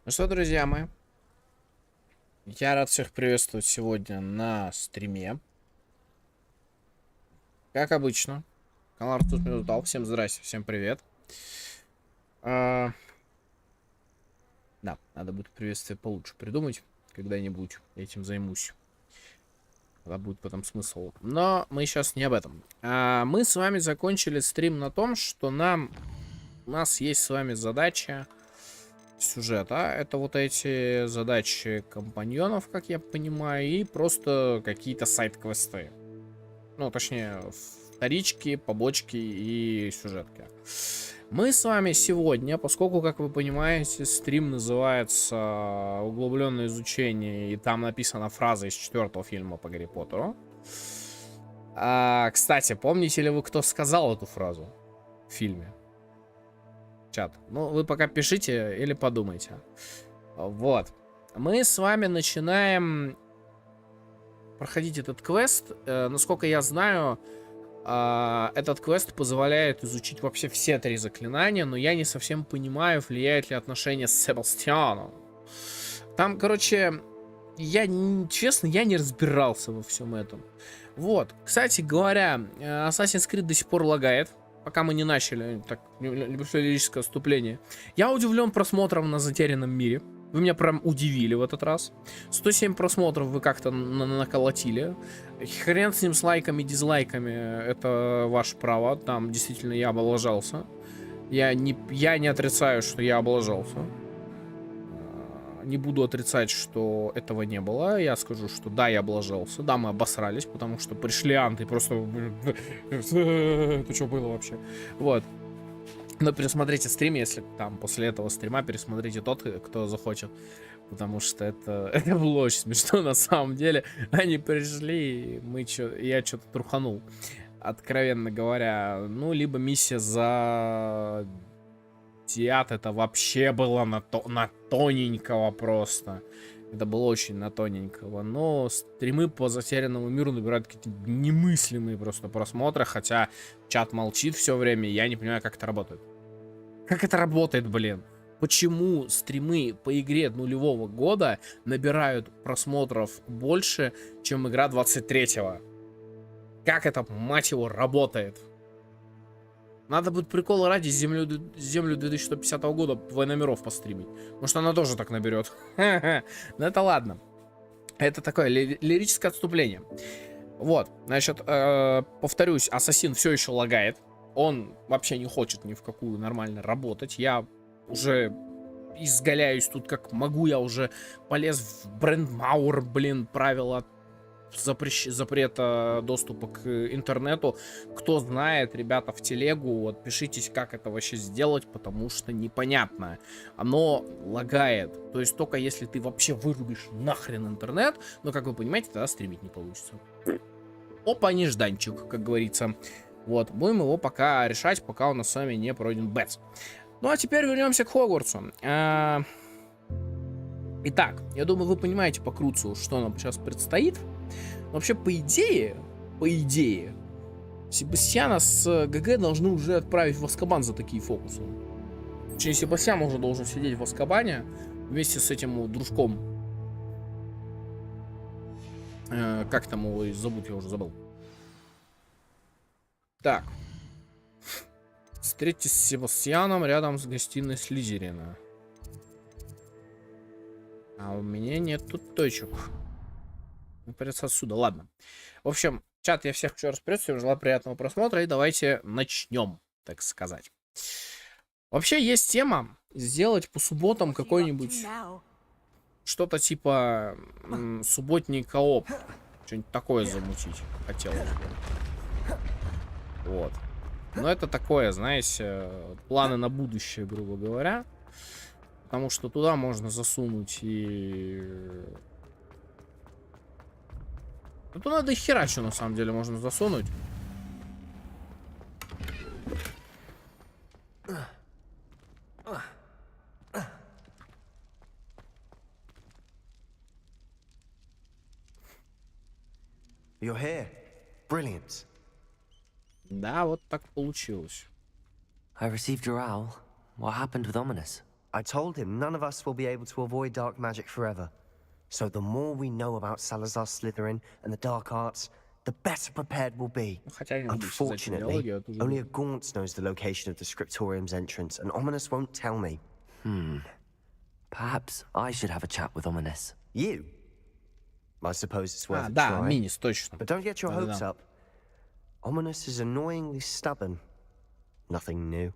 Ну что, друзья мои, я рад всех приветствовать сегодня на стриме. Как обычно, канал Артур Минутал. Всем здрасте, всем привет. Да, надо будет приветствие получше придумать. Когда-нибудь этим займусь. Тогда будет потом смысл. Но мы сейчас не об этом. Мы с вами закончили стрим на том, что у нас есть с вами задача сюжета. Это вот эти задачи компаньонов, как я понимаю, и просто какие-то сайт-квесты. Ну, точнее, вторички, побочки и сюжетки. Мы с вами сегодня, поскольку, как вы понимаете, стрим называется «Углубленное изучение», и там написана фраза из 4-го фильма по Гарри Поттеру. Кстати, помните ли вы, кто сказал эту фразу в фильме? Чат. Ну, вы пока пишите или подумайте. Вот. Мы с вами начинаем проходить этот квест. Насколько я знаю, этот квест позволяет изучить вообще все 3 заклинания, но я не совсем понимаю, влияет ли отношение с Себастьяном. Там, короче, честно, я не разбирался во всем этом. Вот. Кстати говоря, Assassin's Creed до сих пор лагает. Пока мы не начали, так, небольшое лирическое вступление. Я удивлен просмотром на затерянном мире. Вы меня прям удивили в этот раз. 107 просмотров вы как-то наколотили. Хрен с ним, с лайками, дизлайками. Это ваше право. Там действительно я облажался. Я не отрицаю, что я облажался. Не буду отрицать, что этого не было. Я скажу, что да, я облажался. Да, мы обосрались, потому что пришли анты просто... Это что было вообще? Вот. Но пересмотрите стрим, если там после этого стрима пересмотрите тот, кто захочет. Потому что это было очень смешно на самом деле. Они пришли, и я что-то труханул. Откровенно говоря. Ну, либо миссия за... Театр, это вообще было на тоненького просто. Это было очень на тоненького. Но стримы по затерянному миру набирают какие-то немыслимые просто просмотры. Хотя чат молчит все время. Я не понимаю, как это работает. Как это работает, блин? Почему стримы по игре нулевого года набирают просмотров больше, чем игра 23-го? Как это, мать его, работает? Надо будет прикола ради землю 2150 года «Война миров» постримить. Может, она тоже так наберет. Но это ладно. Это такое лирическое отступление. Вот, значит, повторюсь, Ассасин все еще лагает. Он вообще не хочет ни в какую нормально работать. Я уже изгаляюсь тут как могу. Я уже полез в Брендмауэр, блин, правила запрета доступа к интернету. Кто знает, ребята, в телегу, вот пишитесь, как это вообще сделать, потому что непонятно. Оно лагает. То есть только если ты вообще вырубишь нахрен интернет, но, как вы понимаете, тогда стримить не получится. Опа, нежданчик, как говорится. Вот, будем его пока решать, пока у нас с вами не пройден бэтс. Ну а теперь вернемся к Хогвартсу. Итак, я думаю, вы понимаете по Круцу, что нам сейчас предстоит. Вообще, по идее, Себастьяна с ГГ должны уже отправить в Азкабан за такие фокусы. Точнее, Себастьян уже должен сидеть в Азкабане вместе с этим дружком. Как там его зовут, я уже забыл. Так. Встретитесь с Себастьяном рядом с гостиной Слизерина. А у меня нет тут точек. Придется отсюда, ладно. В общем, чат, я всех еще раз приветствую, желаю приятного просмотра, и давайте начнем, так сказать. Вообще есть тема сделать по субботам какой-нибудь что-то типа субботний кооп, что-нибудь такое замутить хотел. Вот. Но это такое, знаете, планы на будущее, грубо говоря, потому что туда можно засунуть и... Ну, туда до хера что на самом деле можно засунуть. You're here. Brilliant. Да, вот так получилось. I received your owl. What happened with Ominous? I told him none of us will be able to avoid dark magic forever. So the more we know about Salazar Slytherin and the dark arts, the better prepared we'll be. Unfortunately, only a Gaunt knows the location of the Scriptorium's entrance, and Ominous won't tell me. Perhaps I should have a chat with Ominous. You? I suppose it's worth a да, try. Минис, точно. But don't get your hopes up. Ominous is annoyingly stubborn. Nothing new.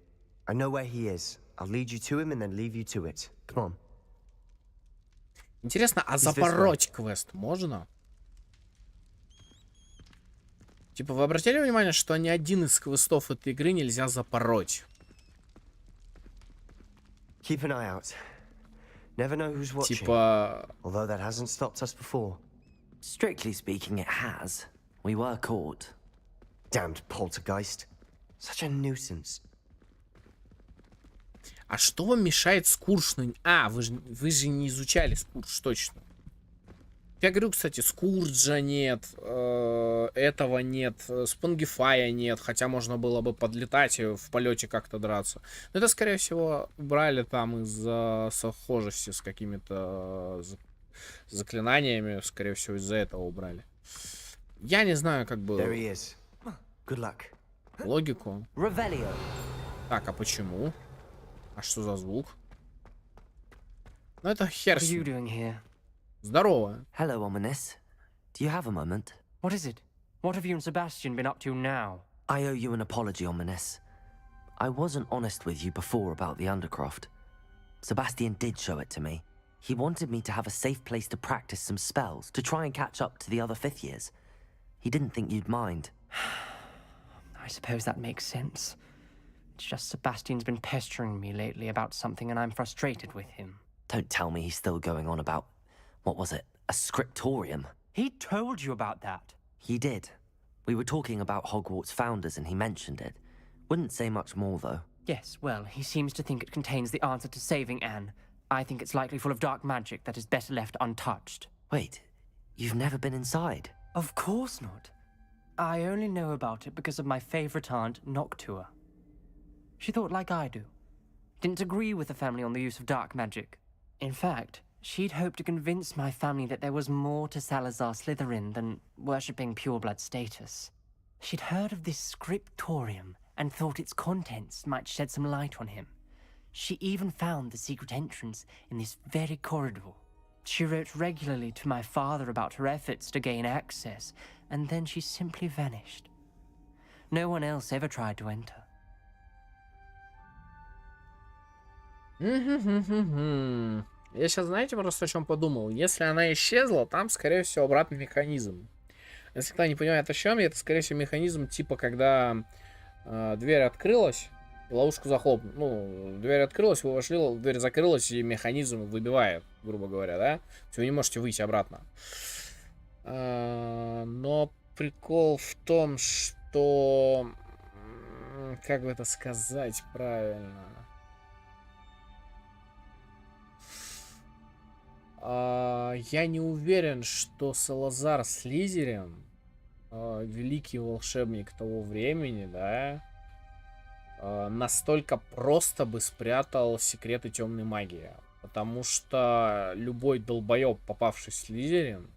I know where he is. I'll lead you to him and then leave you to it. Come on. Интересно, а запороть квест можно? Типа, вы обратили внимание, что ни один из квестов этой игры нельзя запороть? Keep an eye out. Never know who's watching. Типа... Although that hasn't stopped us before. Strictly speaking, it has. We were caught. Damned poltergeist. Such a nuisance. А что вам мешает Скурж? А, вы же не изучали Скурж, точно. Я говорю, кстати, Скурджа нет, этого нет, Спонгифая нет, хотя можно было бы подлетать и в полете как-то драться. Но это, скорее всего, убрали там из-за схожести с какими-то заклинаниями, скорее всего, из-за этого убрали. Я не знаю, как бы... Логику. Так, а почему? А что за звук? Ну это хер с ним. Здорово. Hello, Ominous. Do you have a moment? What is it? What have you and Sebastian been up to now? I owe you an apology, Ominous. I wasn't honest with you before about the Undercroft. Sebastian did show it to me. He wanted me to have a safe place to practice some spells, to try and catch up to the other fifth years. He didn't think you'd mind. I suppose that makes sense. It's just Sebastian's been pestering me lately about something and I'm frustrated with him. Don't tell me he's still going on about, what was it, a scriptorium? He told you about that? He did. We were talking about Hogwarts founders and he mentioned it. Wouldn't say much more though. Yes, well, he seems to think it contains the answer to saving Anne. I think it's likely full of dark magic that is better left untouched. Wait, you've never been inside? Of course not. I only know about it because of my favorite aunt, Noctua. She thought like I do. Didn't agree with the family on the use of dark magic. In fact, she'd hoped to convince my family that there was more to Salazar Slytherin than worshipping pureblood status. She'd heard of this scriptorium and thought its contents might shed some light on him. She even found the secret entrance in this very corridor. She wrote regularly to my father about her efforts to gain access, and then she simply vanished. No one else ever tried to enter. Я сейчас, знаете, просто о чем подумал. Если она исчезла, там, скорее всего, обратный механизм. Если кто не понимает, о чем я, это, скорее всего, механизм типа, когда дверь открылась, и ловушку захлопнули. Ну, дверь открылась, вы вошли, дверь закрылась, и механизм выбивает, грубо говоря, да? То есть вы не можете выйти обратно. Но прикол в том, что... Как бы это сказать правильно? Я не уверен, что Салазар Слизерин, великий волшебник того времени, да, настолько просто бы спрятал секреты темной магии. Потому что любой долбоеб, попавший в Слизерин,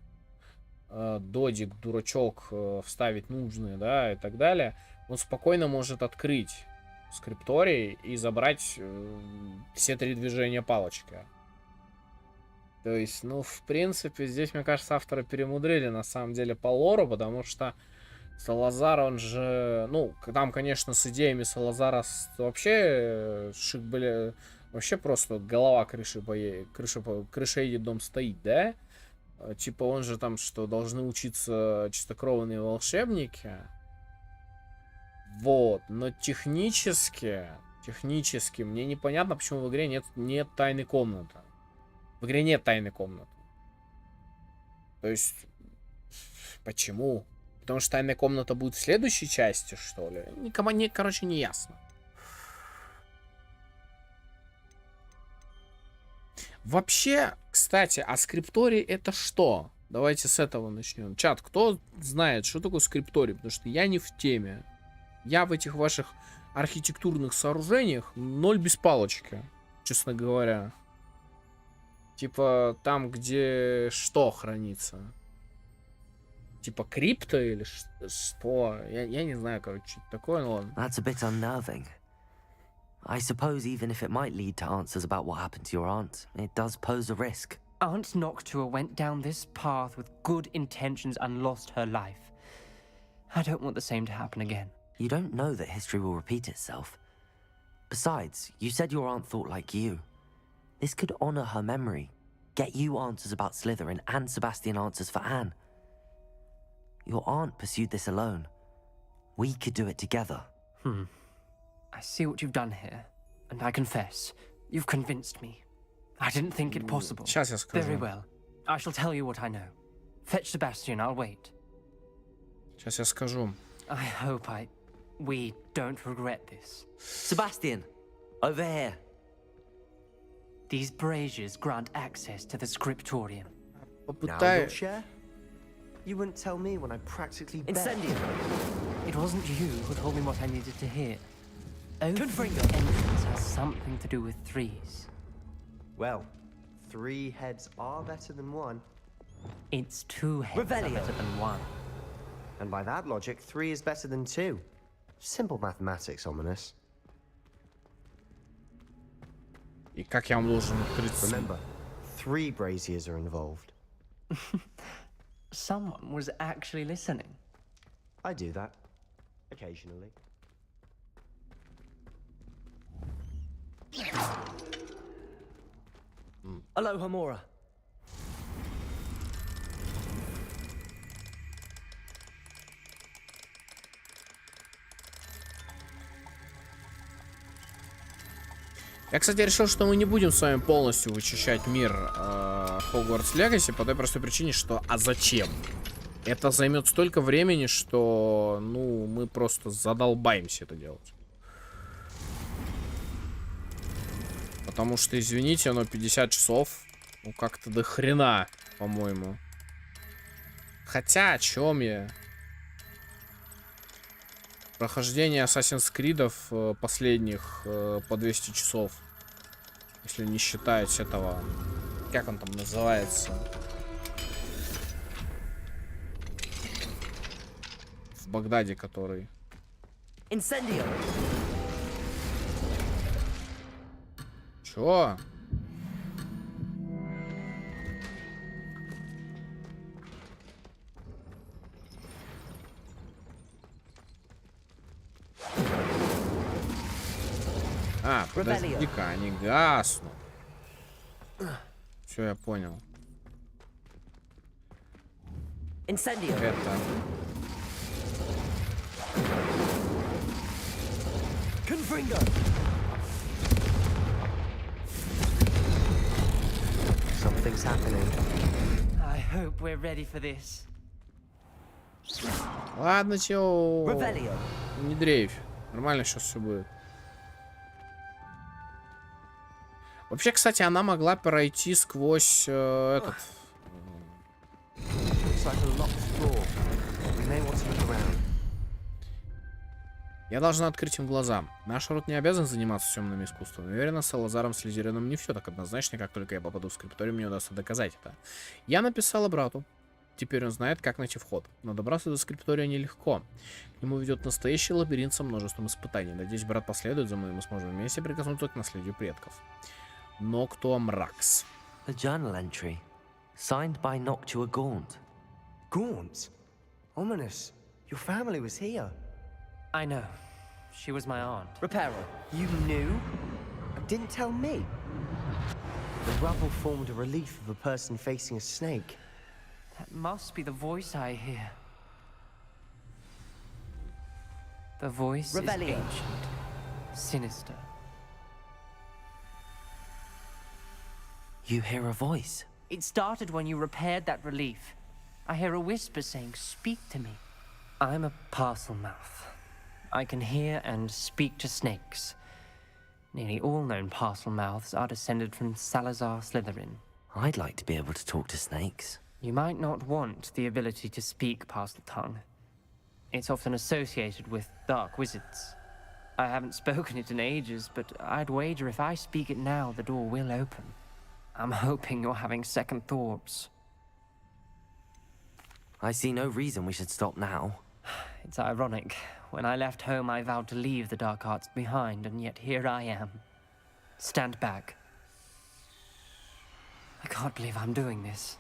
додик, дурачок, вставить нужные, да, и так далее, он спокойно может открыть скрипторий и забрать все 3 движения палочки. То есть, ну, в принципе, здесь, мне кажется, авторы перемудрили, на самом деле, по лору, потому что Салазар, он же... Ну, там, конечно, с идеями Салазара вообще шик были... Вообще просто голова крыша едет, дом стоит, да? Типа, он же там, что должны учиться чистокровные волшебники. Вот. Но технически мне непонятно, почему в игре нет тайной комнаты. В игре нет тайной комнаты. То есть, почему? Потому что тайная комната будет в следующей части, что ли? Короче, не ясно. Вообще, кстати, а скрипторий это что? Давайте с этого начнем. Чат, кто знает, что такое скрипторий? Потому что я не в теме. Я в этих ваших архитектурных сооружениях ноль без палочки. честно говоря. Типа там, где что хранится? Типа крипто или что? Я не знаю, короче, что это такое, но ладно. That's a bit unnerving. I suppose even if it might lead to answers about what happened to your aunt, it does pose a risk. Aunt Noctua went down this path with good intentions and lost her life. I don't want the same to happen again. You don't know that history will repeat itself. Besides, you said your aunt thought like you. This could honor her memory, get you answers about Slytherin and Sebastian answers for Anne. Your aunt pursued this alone. We could do it together. I see what you've done here, and I confess, you've convinced me. I didn't think it possible. Сейчас я скажу. Very well. I shall tell you what I know. Fetch Sebastian, I'll wait. Сейчас я скажу. I hope we don't regret this. Sebastian, over here. These braziers grant access to the scriptorium. Now you'll share? You wouldn't tell me when I practically bet. Incendio. It wasn't you who told me what I needed to hear. Confringo entrance has something to do with threes. Well, 3 heads are better than 1. It's 2 heads are better than 1. And by that logic, 3 is better than 2. Simple mathematics, ominous. И как я вам должен открыть? Remember, 3 braziers are involved. Someone was actually listening. I do that. Occasionally. Aloha Mora. Я, кстати, решил, что мы не будем с вами полностью вычищать мир Hogwarts Legacy по той простой причине, что а зачем? Это займет столько времени, что, ну, мы просто задолбаемся это делать. Потому что, извините, оно 50 часов, ну, как-то до хрена, по-моему. Хотя, о чем я? Прохождение Assassin's Creed'ов последних по 200 часов. Если не считать этого... Как он там называется? В Багдаде, который... Incendio. Чё? А, подожди-ка, они гаснут. Все, я понял. Incendio. Это... Confringo. Something's happening. I hope we're ready for this. Ладно, чё? Revelio. Не дрейфь. Нормально сейчас все будет. Вообще, кстати, она могла пройти сквозь этот... Я должна открыть им глаза. Наш род не обязан заниматься темными искусствами. Уверена, с Салазаром Слизерином не все так однозначно, как только я попаду в скрипториум, мне удастся доказать это. Я написала брату. Теперь он знает, как найти вход. Но добраться до скриптория нелегко. К нему ведет настоящий лабиринт со множеством испытаний. Надеюсь, брат последует за мной, и мы сможем вместе прикоснуться к наследию предков. Noctua Mrax. A journal entry, signed by Noctua Gaunt. Gaunt? Ominous. Your family was here. I know. She was my aunt. Reparo. You knew? Didn't tell me. The rubble formed a relief of a person facing a snake. That must be the voice I hear. The voice is ancient, sinister. You hear a voice? It started when you repaired that relief. I hear a whisper saying, "Speak to me." I'm a parcel mouth. I can hear and speak to snakes. Nearly all known parcel mouths are descended from Salazar Slytherin. I'd like to be able to talk to snakes. You might not want the ability to speak parcel tongue. It's often associated with dark wizards. I haven't spoken it in ages, but I'd wager if I speak it now, the door will open. I'm hoping you're having second thoughts. I see no reason we should stop now. It's ironic. When I left home, I vowed to leave the dark arts behind, and yet here I am. Stand back. I can't believe I'm doing this.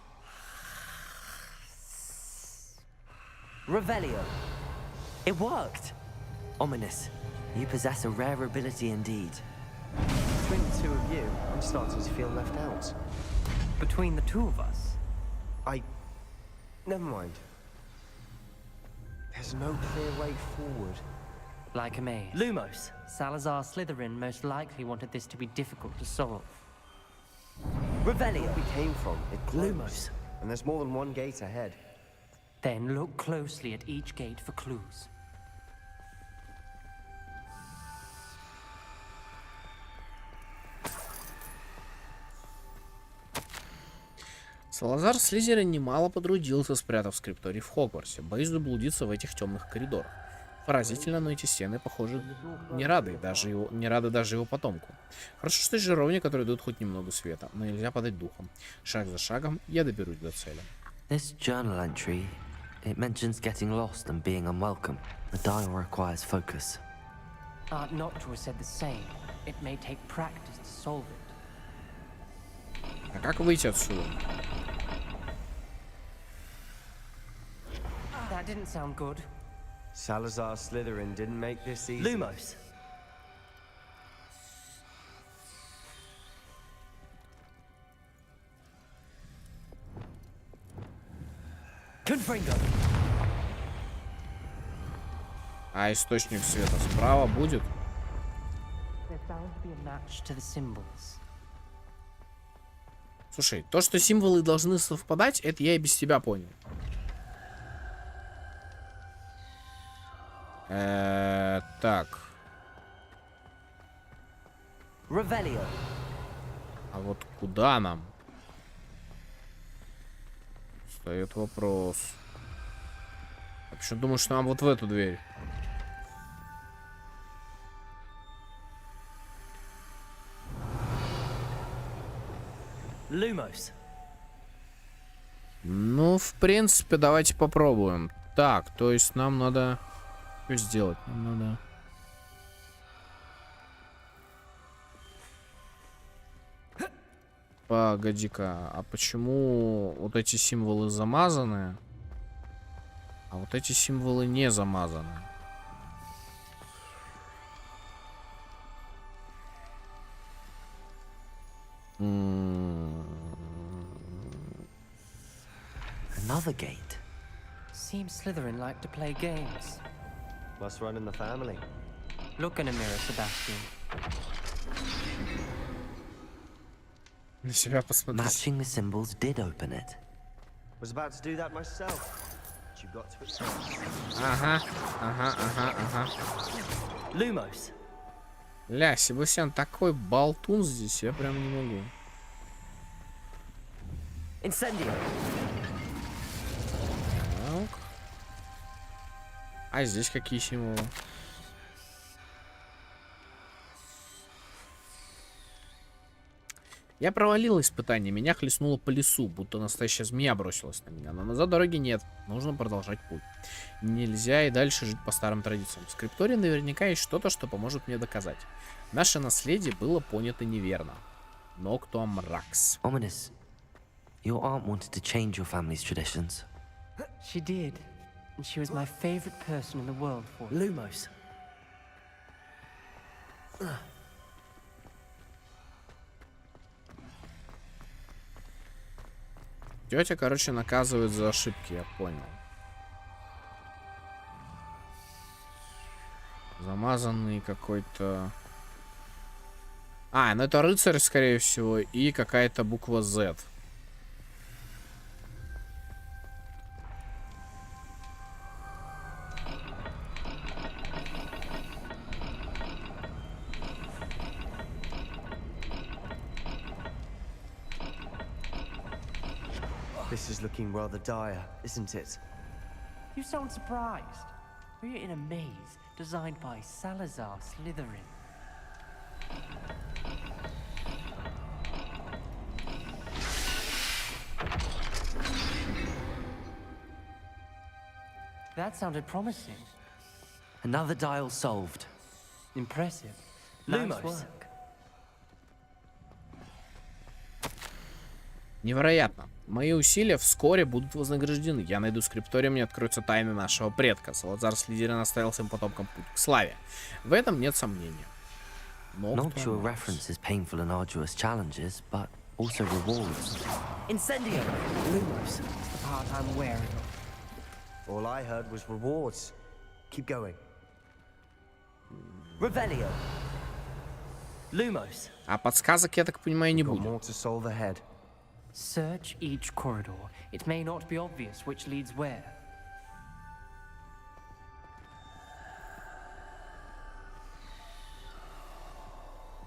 Revelio. It worked. Ominous. You possess a rare ability indeed. Between the two of you, I'm starting to feel left out. Between the two of us? Never mind. There's no clear way forward. Like a maze. Lumos. Salazar Slytherin most likely wanted this to be difficult to solve. Revelio. Where we came from, it closed. Lumos. And there's more than one gate ahead. Then look closely at each gate for clues. Салазар Слизерин немало потрудился, спрятав скрипторий в Хогвартсе, боясь заблудиться в этих темных коридорах. Поразительно, но эти стены, похоже, не рады даже его потомку. Хорошо, что есть жировни, которые дают хоть немного света, но нельзя падать духом. Шаг за шагом я доберусь до цели. This journal entry, it mentions getting lost and being unwelcome. The dial requires focus. Noctua said the same. It may take practice to solve it. А как выйти отсюда? That didn't sound good. Salazar Slytherin didn't make this easy. Lumos. Confringo. А источник света справа будет? There's bound to be a match to the symbols. Слушай, то, что символы должны совпадать, это я и без тебя понял. Так. Revelio. А вот куда нам? Стоит вопрос. Я почему думаю, что нам вот в эту дверь? Lumos. Ну, в принципе, давайте попробуем. Так, то есть нам надо... Что сделать? Нам надо... Погоди-ка, а почему вот эти символы замазаны, а вот эти символы не замазаны? Another gate. Seems Slytherin like to play games. Must run in the family. Look in a mirror, Sebastian. На себя посмотри. Matching the symbols did open it. Was about to do that myself. But you got to it first. Ага. Lumos. Ля, Себастьян такой болтун здесь, я прям не могу. Incendio. Так. А здесь какие символы? Я провалил испытание, меня хлестнуло по лесу, будто настоящая змея бросилась на меня. Но назад дороги нет, нужно продолжать путь. Нельзя и дальше жить по старым традициям. В скриптории наверняка есть что-то, что поможет мне доказать. Наше наследие было понято неверно. Ноктуам Ракс. Ominous. Your aunt wanted to change your family's traditions. She did. And she was my favorite person in the world for it. Lumos. Тетя, короче, наказывает за ошибки, я понял. Замазанный какой-то... А, ну это рыцарь, скорее всего, и какая-то буква Z. This is looking rather dire, isn't it? You sound surprised. We're in a maze. designed by Salazar Slytherin. That sounded promising. Another dial solved. Impressive. Nice work. Невероятно. Мои усилия вскоре будут вознаграждены. Я найду скрипториум, мне откроются тайны нашего предка. Салазар Слизерин оставил своим потомкам путь к славе. В этом нет сомнения. Noctua references painful and arduous challenges, but also rewards. Incendio! Lumos. It's the part I'm wary of. All I heard was rewards. Keep going. Revelio. Lumos. А подсказок, я так понимаю, не Got будет. more to solve ahead. Search each corridor. It may not be obvious which leads where.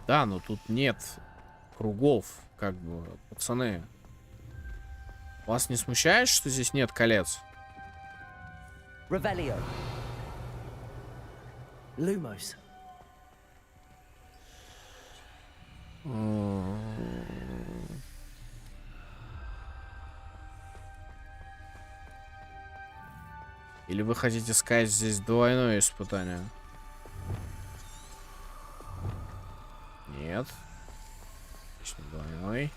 Да, но тут нет кругов, как бы, пацаны. Вас не смущает, что здесь нет колец? Revelio. Lumos. Или вы хотите сказать здесь двойное испытание? Нет. Отлично, двойной.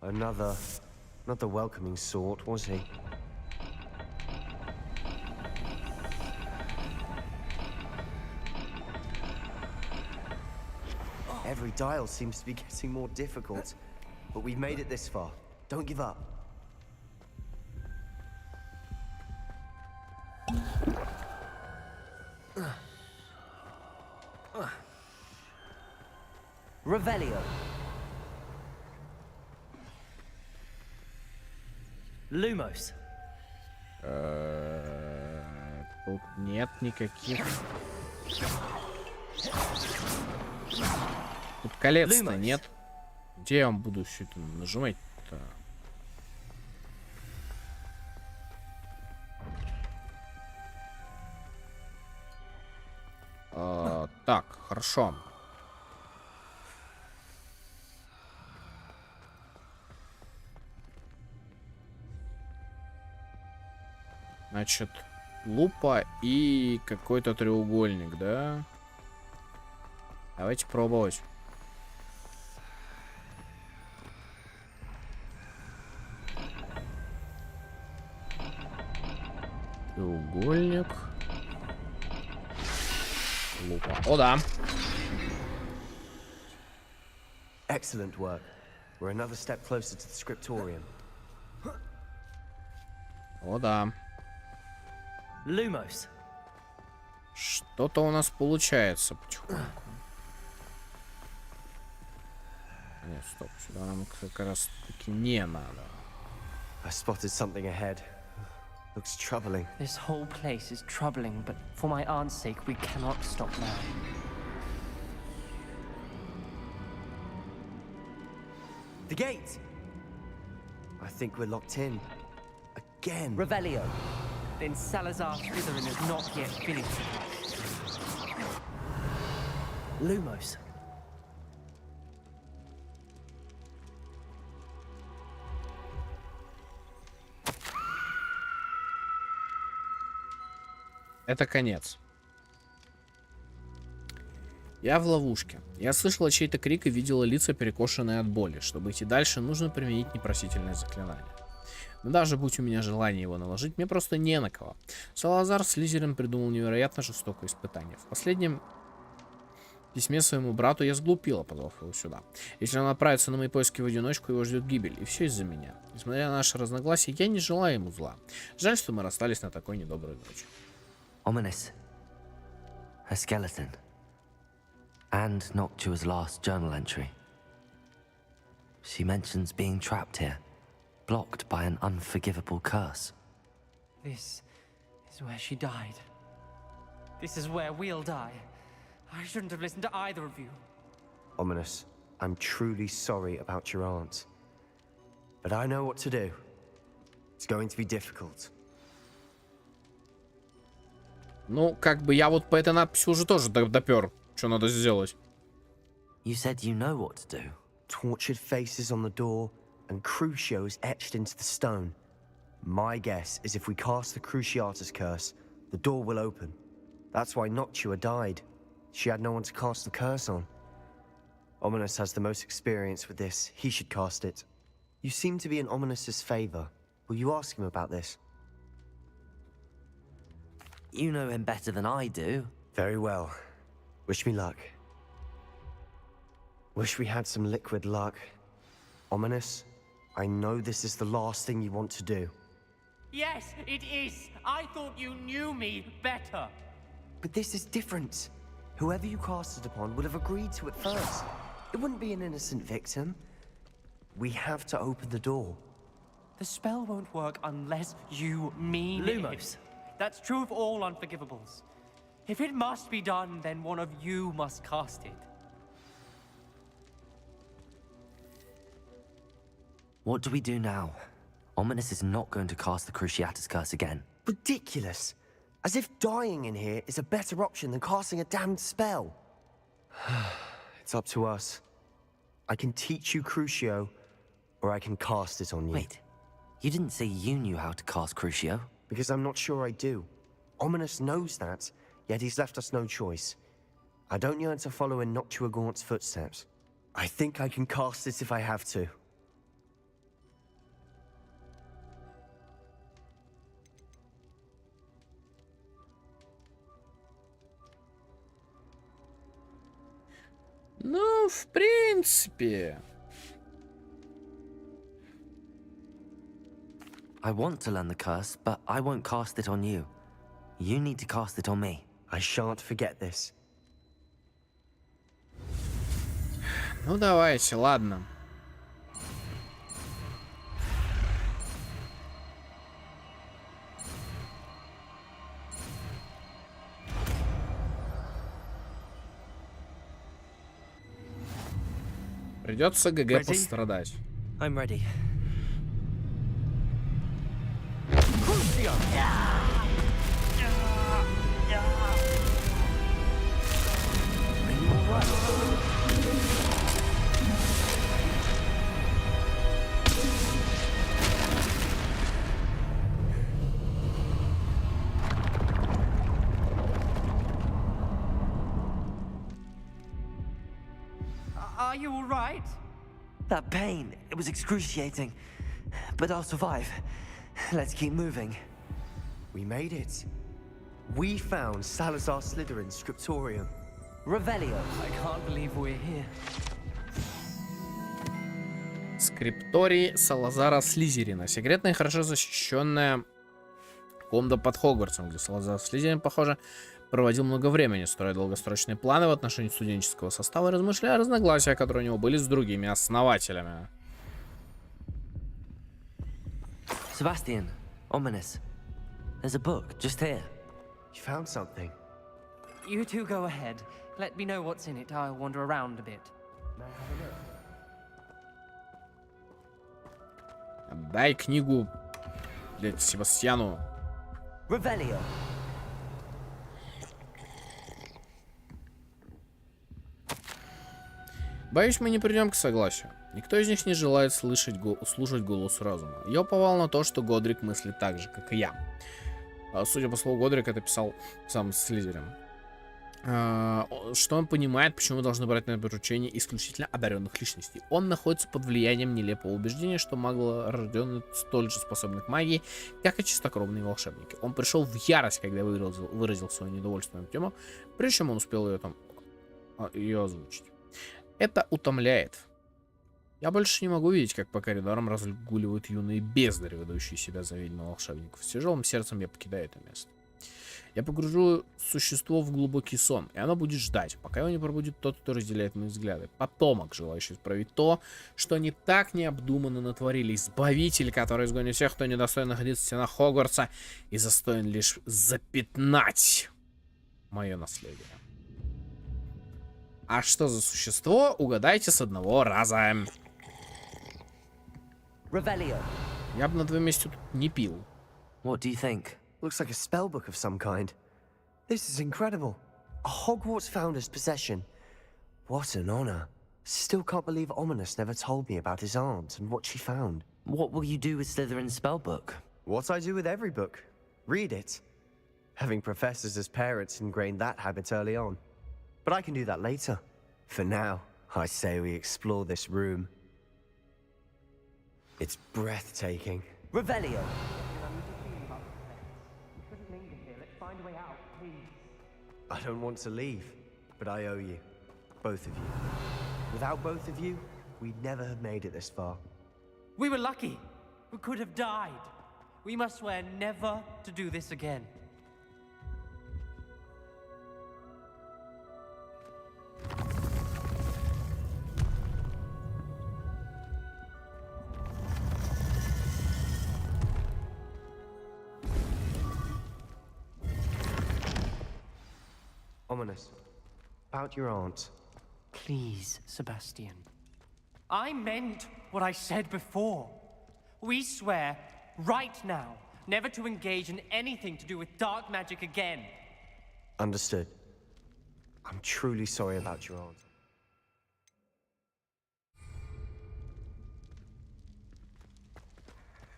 Another, not the welcoming sort, was he? Every dial seems to be getting more difficult, but we've made it this far. Don't give up. Revelio. Lumos. Тут нет никаких. Тут колец-то нет. Где я вам буду все это нажимать-то? Так, хорошо. Значит, лупа и какой-то треугольник, да? Давайте пробовать. Треугольник. Лупа. О, да. Excellent work. We're another step closer to the scriptorium. О, да. Lumos. Что-то у нас получается потихоньку. Нет, стоп, сюда нам как раз таки не надо. I spotted something ahead. Looks troubling. This whole place is troubling, but for my aunt's sake, we cannot stop now. The gate! I think we're locked in. Again. Revelio. Then Salazar Slytherin has not yet finished. Lumos. Это конец. Я в ловушке. Я слышала чей-то крик и видела лица, перекошенные от боли. Чтобы идти дальше, нужно применить непростительное заклинание. Но даже будь у меня желание его наложить, мне просто не на кого. Салазар Слизерин придумал невероятно жестокое испытание. В последнем письме своему брату я сглупила, позвав его сюда. Если он отправится на мои поиски в одиночку, его ждет гибель. И все из-за меня. Несмотря на наши разногласия, я не желаю ему зла. Жаль, что мы расстались на такой недоброй ночи. Ominous. A skeleton. And Noctua's last journal entry. She mentions being trapped here, blocked by an unforgivable curse. This is where she died. This is where we'll die. I shouldn't have listened to either of you. Ominous, I'm truly sorry about your aunt. But I know what to do. It's going to be difficult. Ну, как бы я вот по этой надписи уже тоже допер, что надо сделать. You said you know what to do. Tortured faces on the door and Crucios etched into the stone. My guess is if we cast the Cruciatus curse, the door will open. That's why Noctua died. She had no one to cast the curse on. Ominous has the most experience with this. He should cast it. You seem to be in Ominous's favor. Will you ask him about this? You know him better than I do. Very well. Wish me luck. Wish we had some liquid luck. Ominous, I know this is the last thing you want to do. Yes, it is. I thought you knew me better. But this is different. Whoever you cast it upon would have agreed to it first. It wouldn't be an innocent victim. We have to open the door. The spell won't work unless you mean Lumos. it. That's true of all unforgivables. If it must be done, then one of you must cast it. What do we do now? Ominous is not going to cast the Cruciatus curse again. Ridiculous. As if dying in here is a better option than casting a damned spell. It's up to us. I can teach you Crucio, or I can cast it on you. Wait, you didn't say you knew how to cast Crucio? Because I'm not sure I do. Ominous knows that, yet he's left us no choice. I don't yearn to follow in Noctua Gaunt's footsteps. I think I can cast it if I have to. Ну, в принципе. I want to learn the curse, but I won't cast it on you. You need to cast it on me. I shan't forget this. Ну, давайте, ладно. Придется ГГ пострадать. I'm ready. Are you all right? That pain, it was excruciating. But I'll survive. Let's keep moving. We made it. We found Salazar Slytherin's scriptorium. Revelio. I can't believe we're here. Скрипторий Салазара Слизерина. Секретная и хорошо защищенная комната под Хогвартсом, где Салазар Слизерин, похоже, проводил много времени, строя долгосрочные планы в отношении студенческого состава и размышляя о разногласиях, которые у него были с другими основателями. Sebastian, Ominous. There's a book just here. You found something. You two go ahead. Let me know what's in it. I'll wander around a bit. Дай книгу, блядь, Себастьяну. Revelio. Боюсь, мы не придем к согласию. Никто из них не желает слушать голос разума. Я уповал на то, что Годрик мыслит так же, как и я. Судя по слову Годрик, это писал сам Слизерин. Что он понимает, почему мы должны брать на поручение исключительно одаренных личностей. Он находится под влиянием нелепого убеждения, что маглорожденные столь же способны к магии, как и чистокровные волшебники. Он пришел в ярость, когда выразил свое недовольство на тему, прежде чем он успел ее озвучить. Это утомляет. Я больше не могу видеть, как по коридорам разгуливают юные бездари, выдающие себя за ведьмы волшебников. С тяжелым сердцем я покидаю это место. Я погружу существо в глубокий сон, и оно будет ждать, пока его не пробудит тот, кто разделяет мои взгляды. Потомок, желающий исправить то, что они так необдуманно натворили. Избавитель, который изгонит всех, кто недостоин находиться в стенах Хогвартса и застоин лишь запятнать мое наследие. А что за существо? Угадайте с одного раза. Я бы на твоем месте тут не пил. What do you think? Looks like a spellbook of some kind. This is incredible. A Hogwarts founder's possession. What an honor. Still can't believe Ominous never told me about his aunt and what she found. What will you do with Slytherin's spellbook? What I do with every book. Read it. Having professors as parents ingrained that habit early on. But I can do that later. For now, I say we explore this room. It's breathtaking. Revelio! I don't want to leave, but I owe you. Both of you. Without both of you, we'd never have made it this far. We were lucky. We could have died. We must swear never to do this again. Ominous. About your aunt. Please, Sebastian. I meant what I said before. We swear, right now, never to engage in anything to do with dark magic again. Understood. I'm truly sorry about your aunt.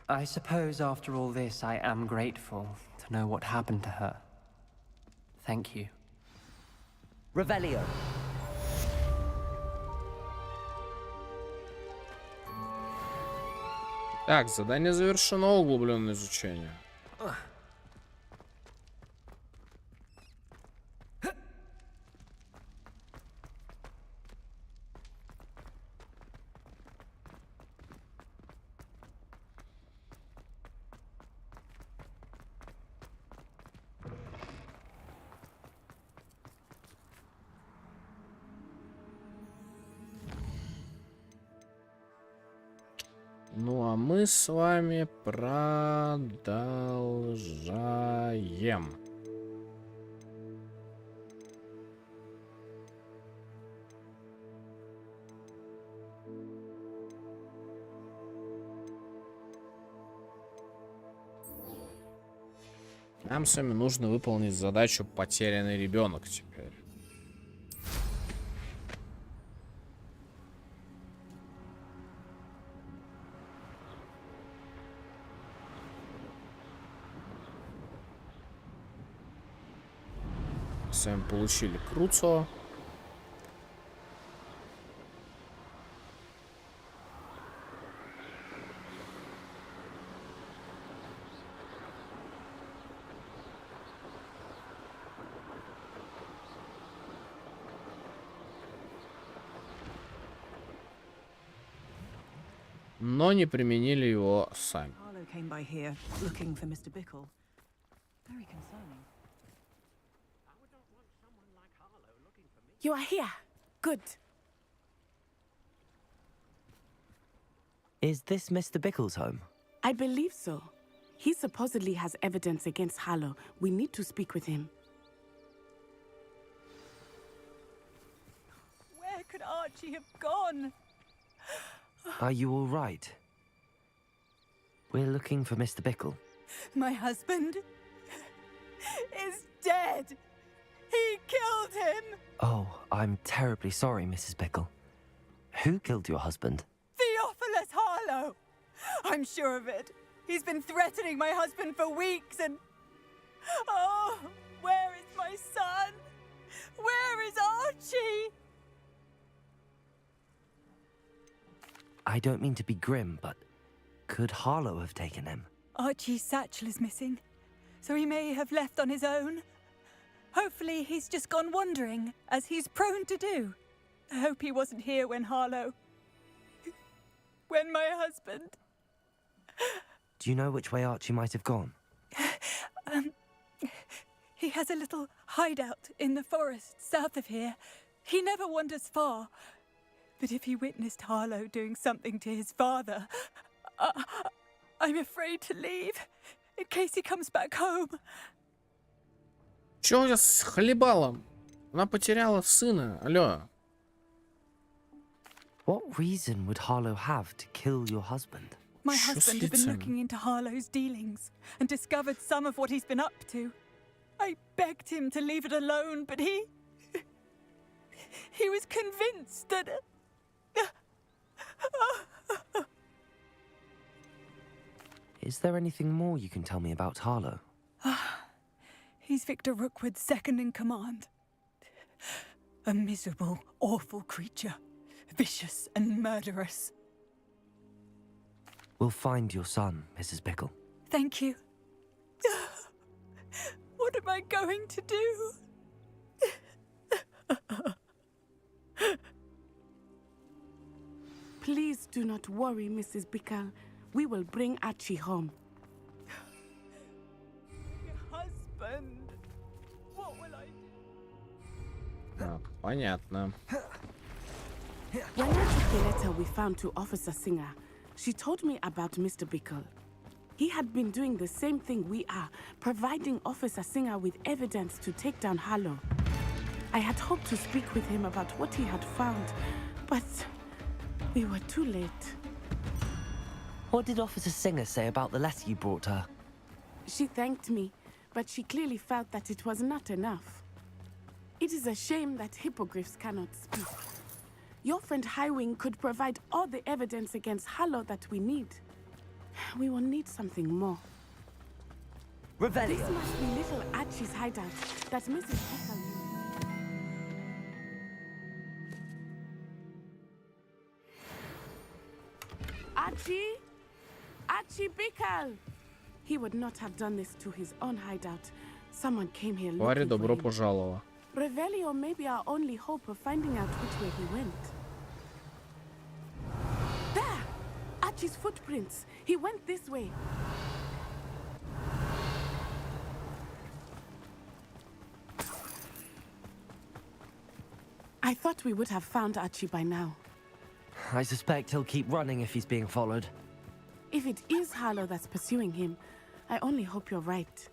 I suppose after all this, I am grateful to know what happened to her. Thank you. Revelio! Так, задание завершено, углубленное изучение. Ну, а мы с вами продолжаем. Нам с вами нужно выполнить задачу «Потерянный ребенок» теперь. С вами получили Круцо. Но не применили его сами. You are here. Good. Is this Mr. Bickle's home? I believe so. He supposedly has evidence against Harlow. We need to speak with him. Where could Archie have gone? Are you all right? We're looking for Mr. Bickle. My husband is dead. He killed him. Oh, I'm terribly sorry, Mrs. Bickle. Who killed your husband? Theophilus Harlow. I'm sure of it. He's been threatening my husband for weeks and... Oh, where is my son? Where is Archie? I don't mean to be grim, but could Harlow have taken him? Archie's satchel is missing, so he may have left on his own. Hopefully he's just gone wandering, as he's prone to do. I hope he wasn't here when Harlow... when my husband... Do you know which way Archie might have gone? He has a little hideout in the forest south of here. He never wanders far. But if he witnessed Harlow doing something to his father, I'm afraid to leave, in case he comes back home. Чё у тебя с хлебалом? Она потеряла сына. Алло. What reason would Harlow have to kill your husband? My husband had been looking into Harlow's dealings and discovered some of what he's been up to. I begged him to leave it alone, but he was convinced that... Is there anything more you can tell me about Harlow? He's Victor Rookwood's second in command. A miserable, awful creature. Vicious and murderous. We'll find your son, Mrs. Bickle. Thank you. What am I going to do? Please do not worry, Mrs. Bickle. We will bring Archie home. Husband, what will I do? Понятно. When I took the letter we found to Officer Singer, she told me about Mr. Bickle. He had been doing the same thing we are, providing Officer Singer with evidence to take down Harlow. I had hoped to speak with him about what he had found, but we were too late. What did Officer Singer say about the letter you brought her? She thanked me, but she clearly felt that it was not enough. It is a shame that hippogriffs cannot speak. Your friend Highwing could provide all the evidence against Harlow that we need. We will need something more. Revelio. This must be little Archie's hideout that Mrs. Bickle knew. Archie? Archie Bickle! He would not have done this to his own hideout. Someone came here Твари, looking for добро him. пожаловать. Revelio may be our only hope of finding out which way he went. There! Archie's footprints. He went this way. I thought we would have found Archie by now. I suspect he'll keep running if he's being followed. If it is Harlow that's pursuing him, I only hope you're right.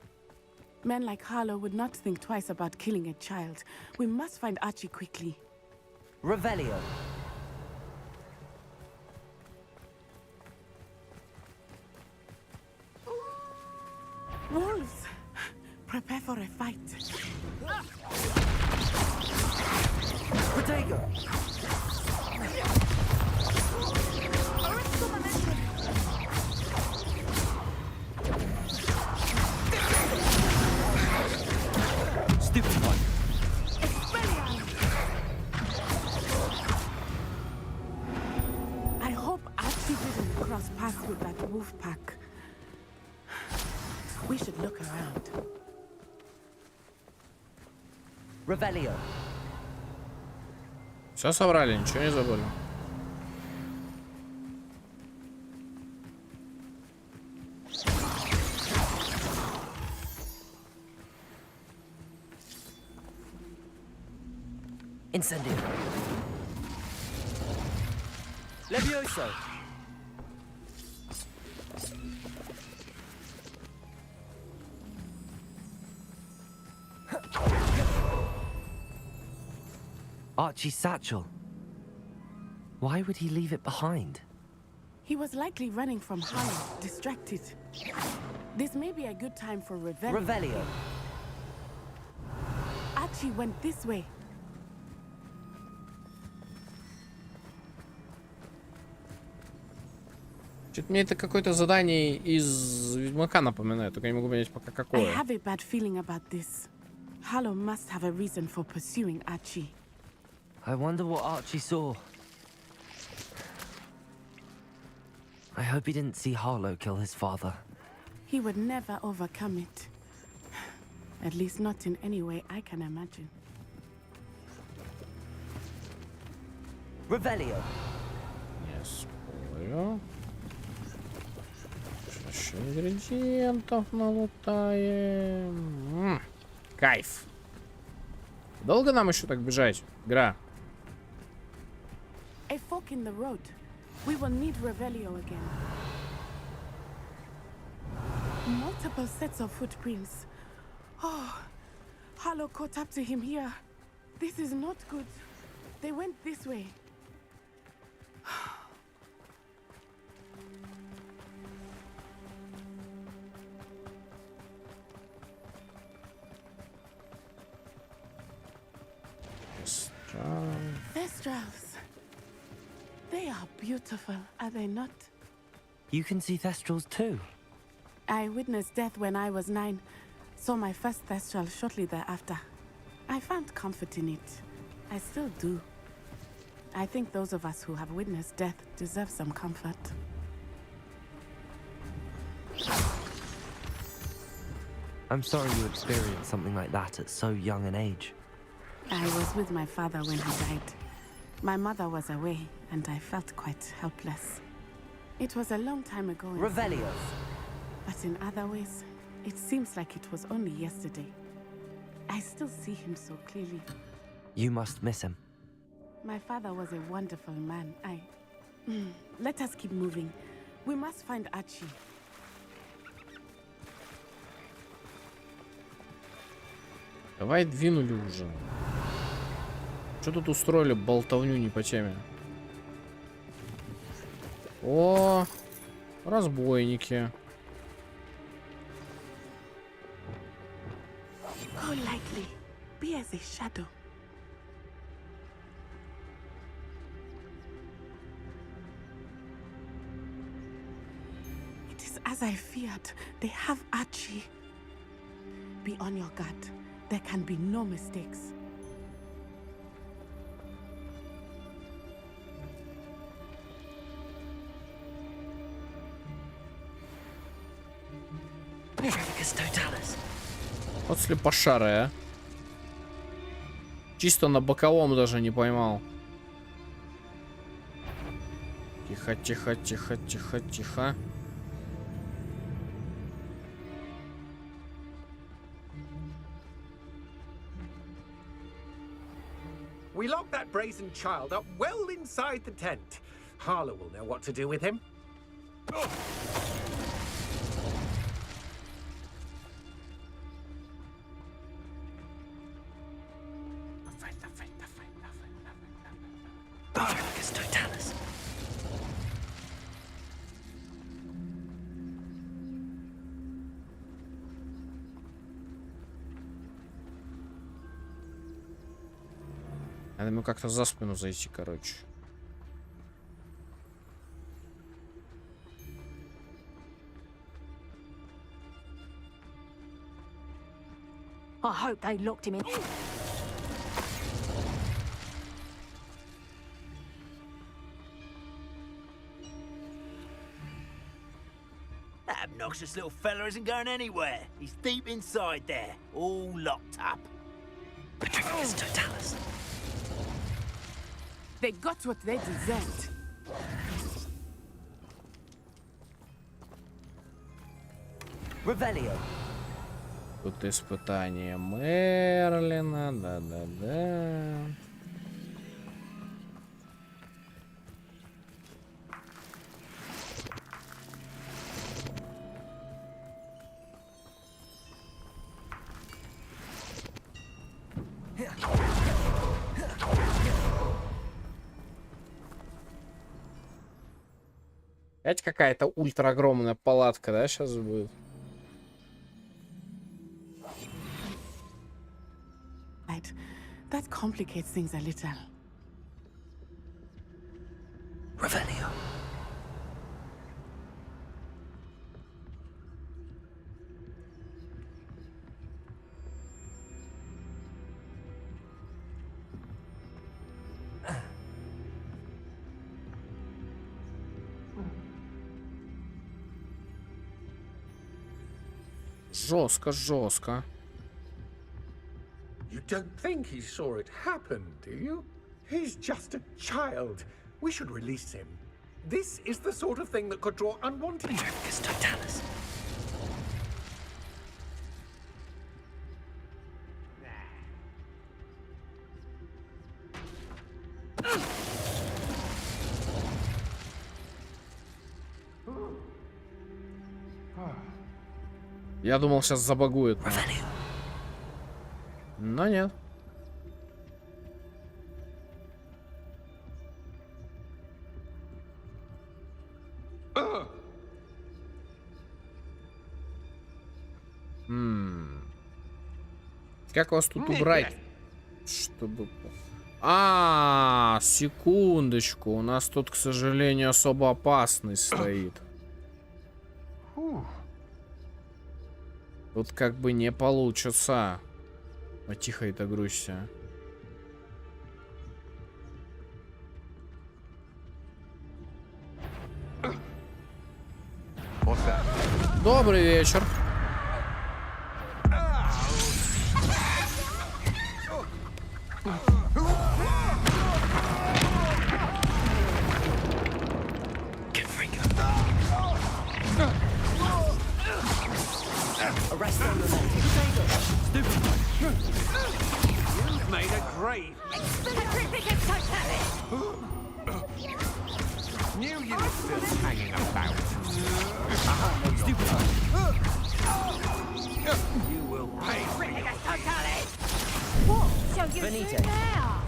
Men like Harlow would not think twice about killing a child. We must find Archie quickly. Revelio. Wolves! Prepare for a fight. Protego! Stupid one. I hope Archie didn't cross paths with that wolf pack. We should look around. Revelio. Все собрали, ничего не забыли. Incendio. Levioso. Archie's satchel. Why would he leave it behind? He was likely running from Harlow, distracted. This may be a good time for Revelio. Revelio. Archie went this way. Чё-то мне это какое-то задание из Ведьмака напоминает, только не могу понять пока I какое. have a bad feeling about this. Harlow must have a reason for pursuing Archie. I wonder what Archie saw. I hope he didn't see Harlow kill his father. He would never overcome it. At least not in any way I can imagine. Revelio. Не спорю. Еще ингредиентов налутаем. Кайф. Долго нам еще так бежать? Игра. A fork in the road. We will need Revelio again. Multiple sets of footprints. Oh, Harlow caught up to him here. This is not good. They went this way. Thestrals. They are beautiful, are they not? You can see Thestrals too. I witnessed death when I was 9. Saw my first Thestral shortly thereafter. I found comfort in it. I still do. I think those of us who have witnessed death deserve some comfort. I'm sorry you experienced something like that at so young an age. I was with my father when he died. My mother was away, and I felt quite helpless. It was a long time ago. Revelio. But in other ways, it seems like it was only yesterday. I still see him so clearly. You must miss him. My father was a wonderful man. Let us keep moving. We must find Archie. Давай двинули уже. Что тут устроили болтовню не по теме? О, разбойники. Go lightly. Be as a shadow. It is as I feared. They have Archie. Be on your guard. There can be no mistakes. Вот слепошарая, а. Чисто на боковом даже не поймал. Тихо, тихо, тихо, тихо, тихо. We locked that brazen child up well inside the tent. Harlow will know what to do with him. Надо ему как-то за спину зайти, короче. I hope they locked him in. That obnoxious little fella isn't going anywhere. He's deep inside there, all locked up. Patricius Totalis. They got what they deserved. Revelio. Тут испытание Мерлина, да-да-да. Опять какая-то ультра огромная палатка, да, сейчас будет? That complicates things a little. Revelio. Жестко, жестко. You don't think he saw it happen, do you? He's just a child. We should release him. This is the sort of thing that could draw unwanted... Patricius Totalis. Я думал, сейчас забагует. Но нет. Как вас тут убрать? Чтобы... Секундочку. У нас тут, к сожалению, особо опасный стоит. Тут как бы не получится. Тихо это грузься. Добрый вечер. You've made a grave. Knew you were still hanging about. You will pay. What shall you Benito. do now?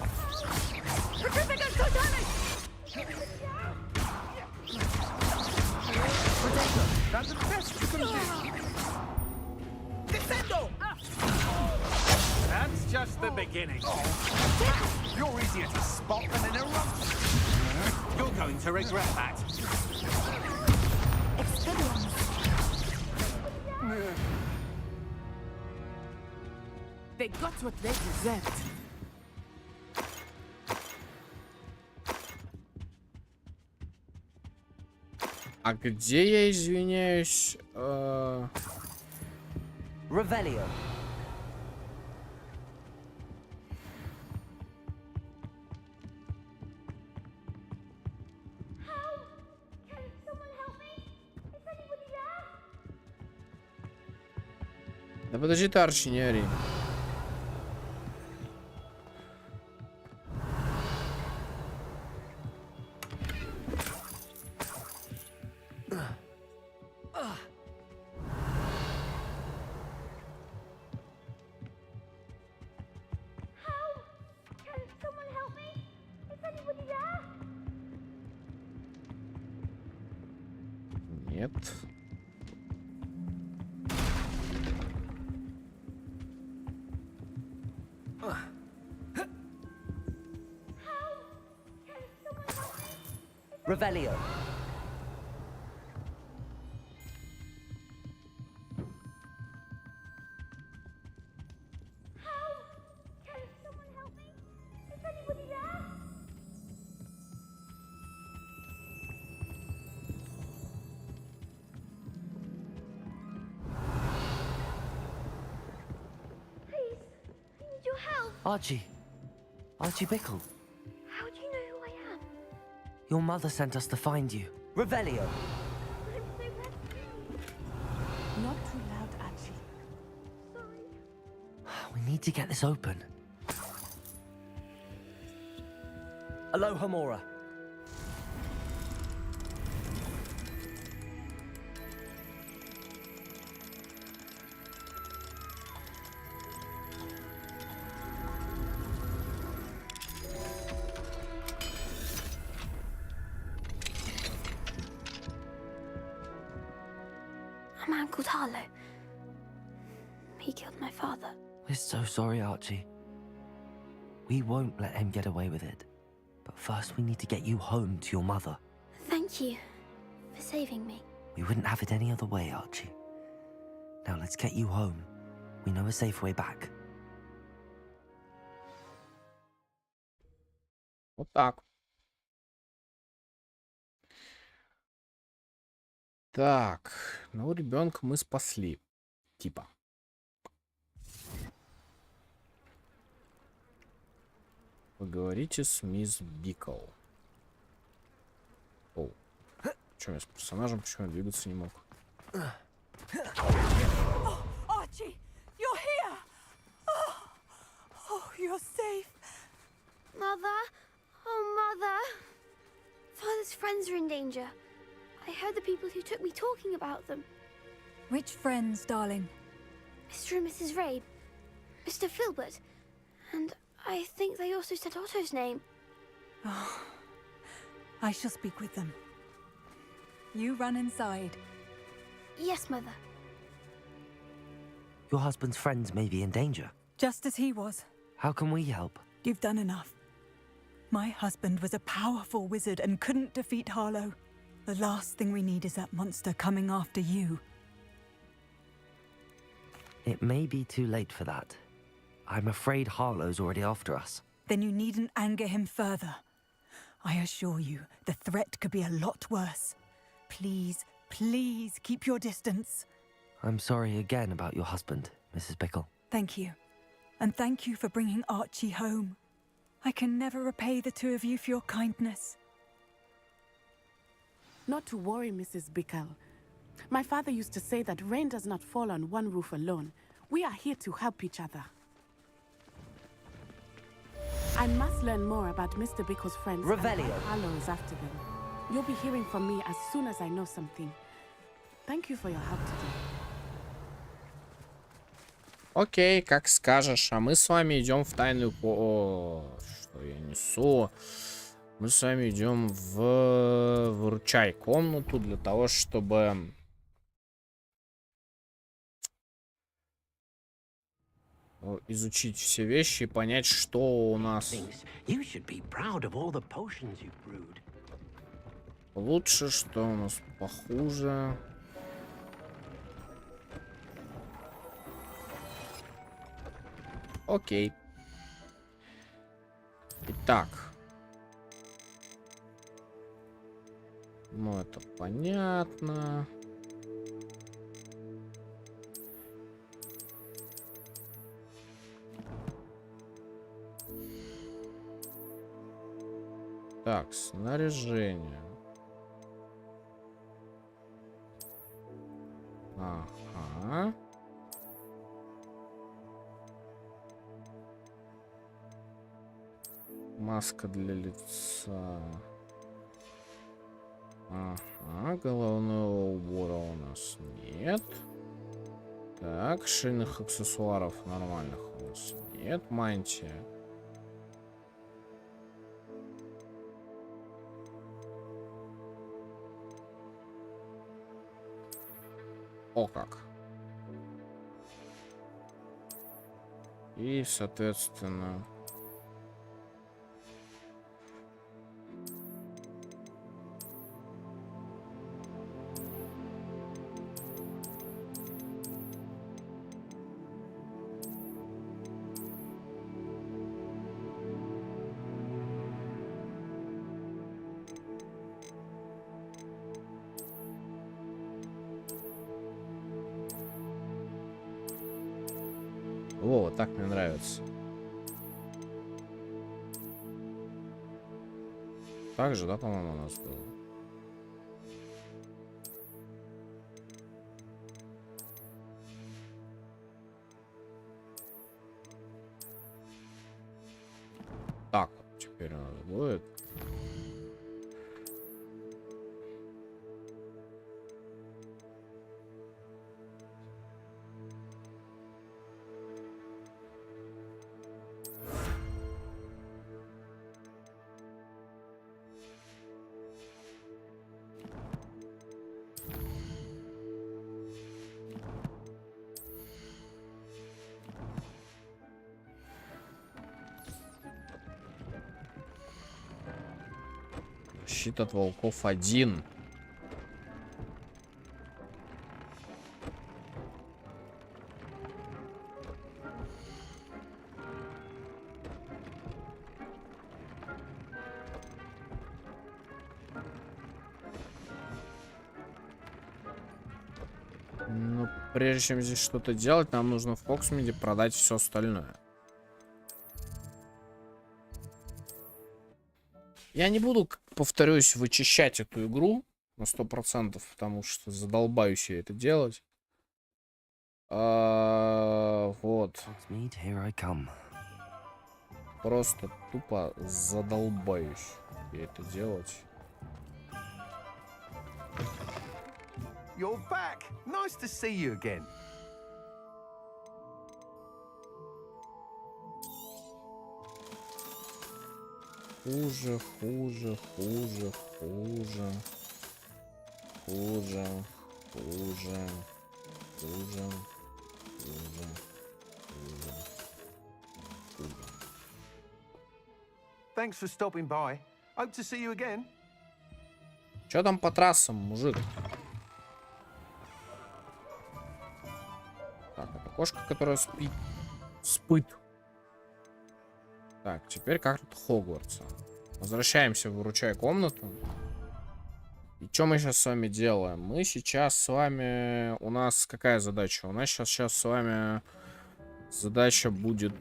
That's the best you can do. That's just the beginning. You're easier to spot than an eruption. You're going to regret that. They got what they deserved. А где я, извиняюсь? Revelio. Да подожди ты, Арчи, не ори. Нет. Revelio. Archie. Archie Bickle. How do you know who I am? Your mother sent us to find you. Revelio. Not too loud, Archie. Sorry. We need to get this open. Aloha Mora. A man called Harlow. He killed my father. We're so sorry, Archie. We won't let him get away with it. But first we need to get you home to your mother. Thank you for saving me. We wouldn't have it any other way, Archie. Now let's get you home. We know a safe way back. Вот так. Так, ну ребенка мы спасли, типа. Поговорите с мисс Бикл. О, что я с персонажем, почему я двигаться не мог? Oh, Archie, you're here. Oh, you're safe. Mother? Oh, Mother. Father's friends are in danger. I heard the people who took me talking about them. Which friends, darling? Mr. and Mrs. Rabe, Mr. Filbert, and I think they also said Otto's name. Oh, I shall speak with them. You run inside. Yes, Mother. Your husband's friends may be in danger. Just as he was. How can we help? You've done enough. My husband was a powerful wizard and couldn't defeat Harlow. The last thing we need is that monster coming after you. It may be too late for that. I'm afraid Harlow's already after us. Then you needn't anger him further. I assure you, the threat could be a lot worse. Please, please keep your distance. I'm sorry again about your husband, Mrs. Bickle. Thank you. And thank you for bringing Archie home. I can never repay the two of you for your kindness. Not to worry, Mrs. Bickle. My father used to say that rain does not fall on one roof alone. We are here to help each other. I must learn more about Mr. Bickle's friends. Revelio. Harlow is after them. You'll be hearing from me as soon as I know something. Thank you for your help today. Окей, как скажешь. А мы с вами идем в тайную что я несу? Мы с вами идем в выручай комнату для того, чтобы изучить все вещи и понять, что у нас лучше, что у нас похуже. Окей. Итак. Ну, это понятно. Так, снаряжение. Ага. Маска для лица. Ага, головного убора у нас нет. Так, шейных аксессуаров нормальных у нас нет. Мантия. О как. И, соответственно... О, вот так мне нравится. Так же, да, по-моему, у нас было. Так, теперь у нас будет. Щит от волков 1. Ну, прежде чем здесь что-то делать, нам нужно в Фоксмиде продать все остальное. Я не буду, повторюсь, вычищать эту игру на 100%, потому что задолбаюсь я это делать. Вот. Просто тупо задолбаюсь я это делать. You're back. Nice to see you again. Хуже, хуже, хуже, хуже. Хуже, хуже, хуже, хуже, хуже, хуже. Thanks for stopping by. Hope to see you again. Чё там по трассам, мужик? Так, это кошка, которая спит. Спит. Так, теперь как тут Хогвартса. Возвращаемся в выручай комнату. И что мы сейчас с вами делаем? Мы сейчас с вами... У нас какая задача? У нас сейчас с вами задача будет...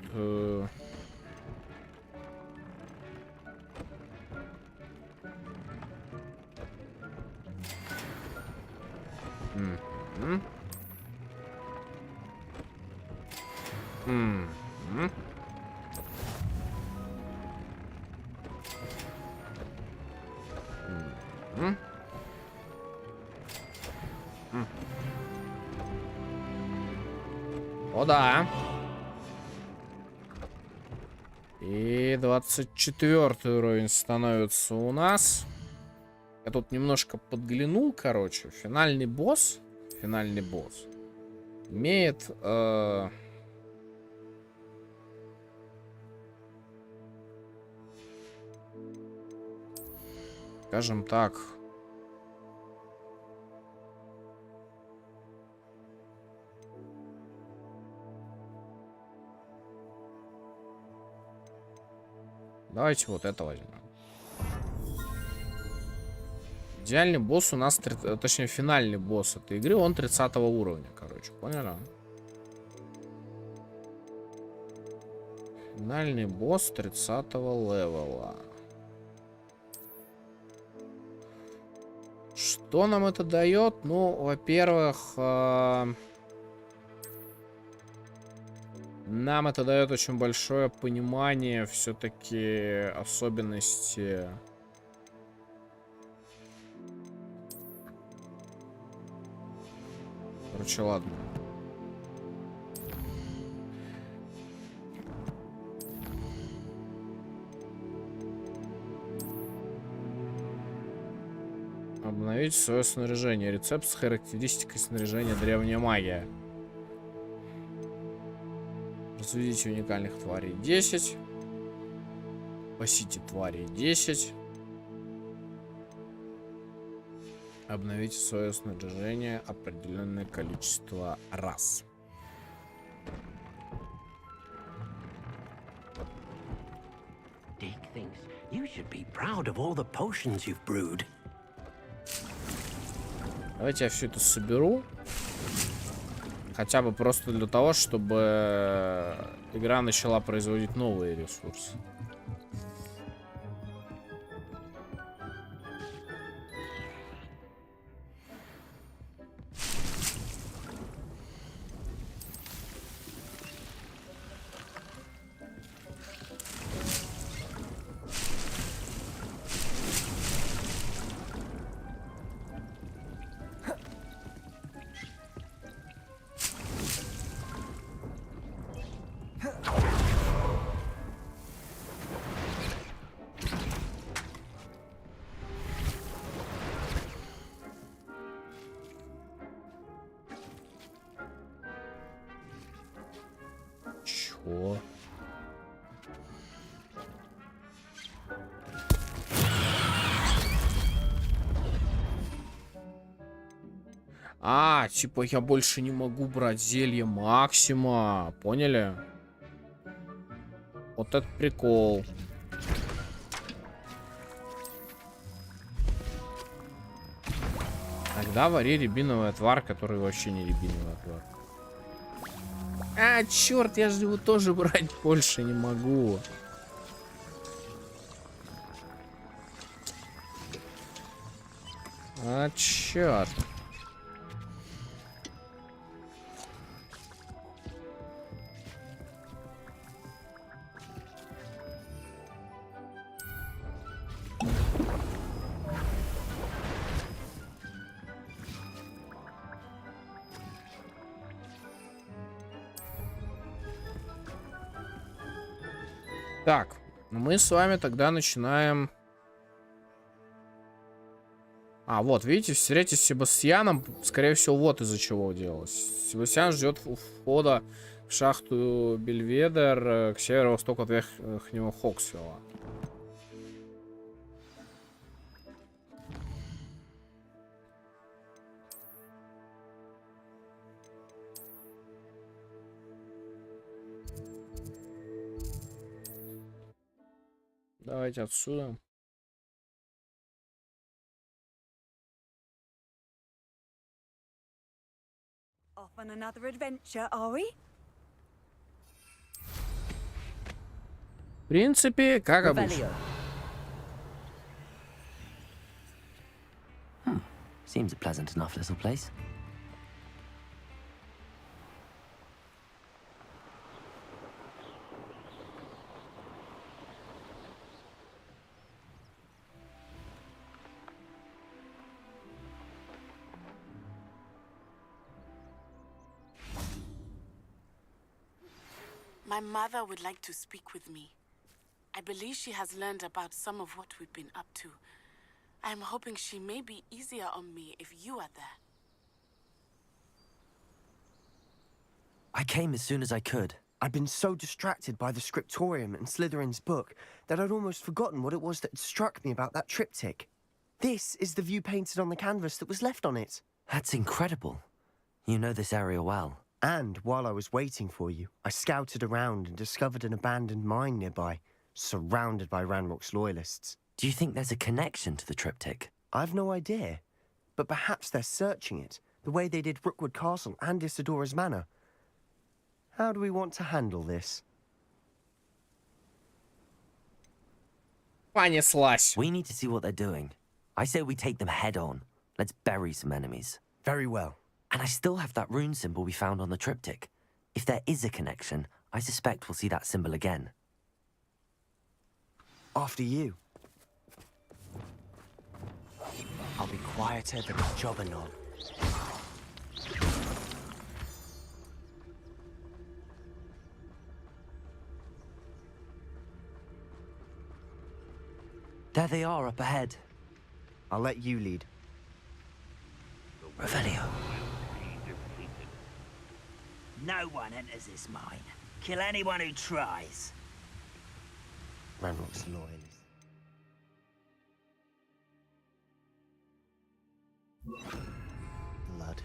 О, да. И 24 уровень становится у нас. Я тут немножко подглянул, короче. Финальный босс имеет... скажем так... Давайте вот это возьмем. Идеальный босс у нас, точнее финальный босс этой игры, он 30 уровня, короче, поняли? Финальный босс 30 левела. Что нам это дает? Ну, во-первых, нам это дает очень большое понимание все-таки особенностей. Короче, ладно. Обновить свое снаряжение. Рецепт с характеристикой снаряжения древняя магия. Разведите уникальных тварей 10. Спасите тварей 10. Обновите свое снаряжение определенное количество раз. Давайте я все это соберу. Хотя бы просто для того, чтобы игра начала производить новые ресурсы. Чё? А, типа я больше не могу брать зелье максима. Поняли? Вот это прикол. Тогда вари рябиновый отвар, который вообще не рябиновый отвар. А, черт, я же его тоже брать больше не могу. А, черт. Так, мы с вами тогда начинаем... А, вот, видите, встретитесь с Себастьяном, скорее всего, вот из-за чего делалось. Себастьян ждет у входа в шахту Бельведер к северо-востоку от верхнего Хоксвилла. Давайте отсюда. Off on another adventure, are we? В принципе, как обычно. Seems a pleasant enough little place. My mother would like to speak with me. I believe she has learned about some of what we've been up to. I am hoping she may be easier on me if you are there. I came as soon as I could. I'd been so distracted by the scriptorium and Slytherin's book that I'd almost forgotten what it was that struck me about that triptych. This is the view painted on the canvas that was left on it. That's incredible. You know this area well. And while I was waiting for you, I scouted around and discovered an abandoned mine nearby, surrounded by Ranrock's loyalists. Do you think there's a connection to the triptych? I've no idea, but perhaps they're searching it, the way they did Rookwood Castle and Isidora's Manor. How do we want to handle this? Понеслась. We need to see what they're doing. I say we take them head on. Let's bury some enemies. Very well. And I still have that rune symbol we found on the triptych. If there is a connection, I suspect we'll see that symbol again. After you. I'll be quieter than a jobberknoll. There they are up ahead. I'll let you lead. Revelio. No one enters this mine. Kill anyone who tries. Ranrock's loyalists. Blood.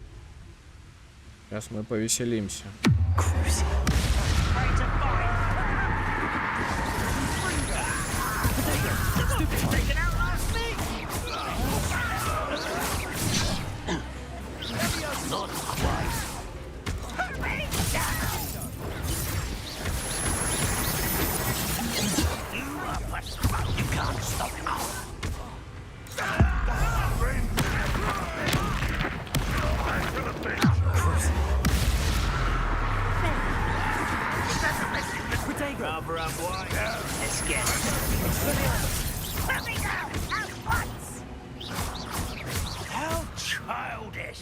Сейчас мы повеселимся. Rather unwise. Let's get it. Let me go at once. How childish.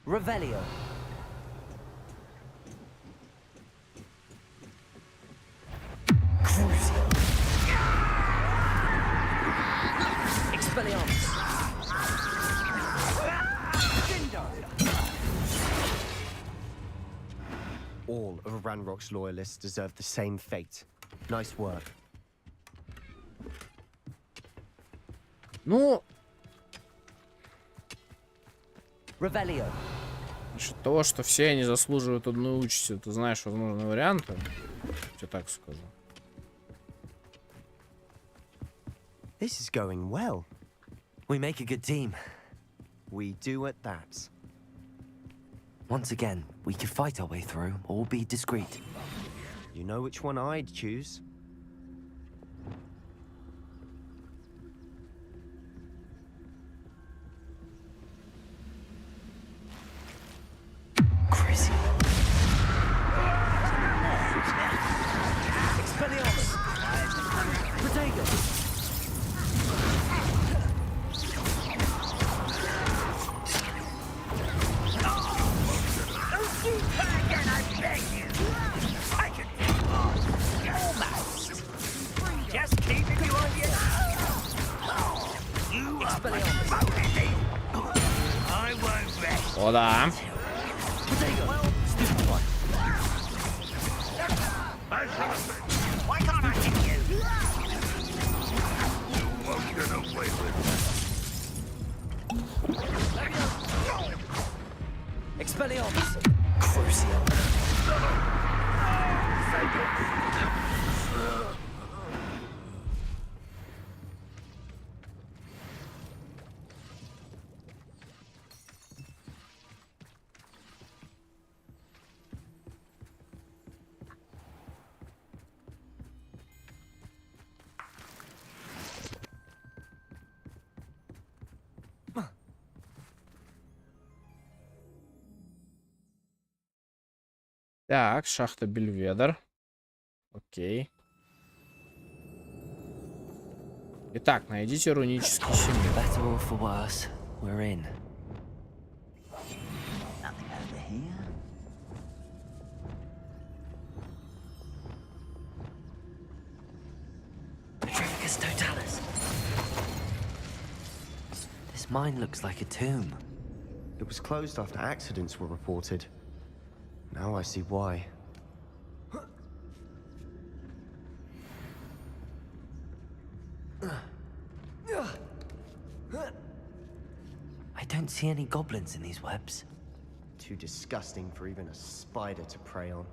Revelio. All of Ranrock's loyalists deserve the same fate. Nice work. Ну, Revelio. насчет того, что все они заслуживают одной участи, ты знаешь возможные варианты. Я тебе так скажу. This is going well. We make a good team. We do at that. Once again, we could fight our way through or be discreet. You know which one I'd choose. Crazy. О, да. Why can't I Expelliarmus! Crucial! Так, шахта Бельведер. Окей. Итак, найдите рунический символ. Better or for worse, we're in. Nothing over here. Petrificus totalis. This mine looks like a tomb. It was closed after accidents were reported. Now I see why. I don't see any goblins in these webs. Too disgusting for even a spider to prey on.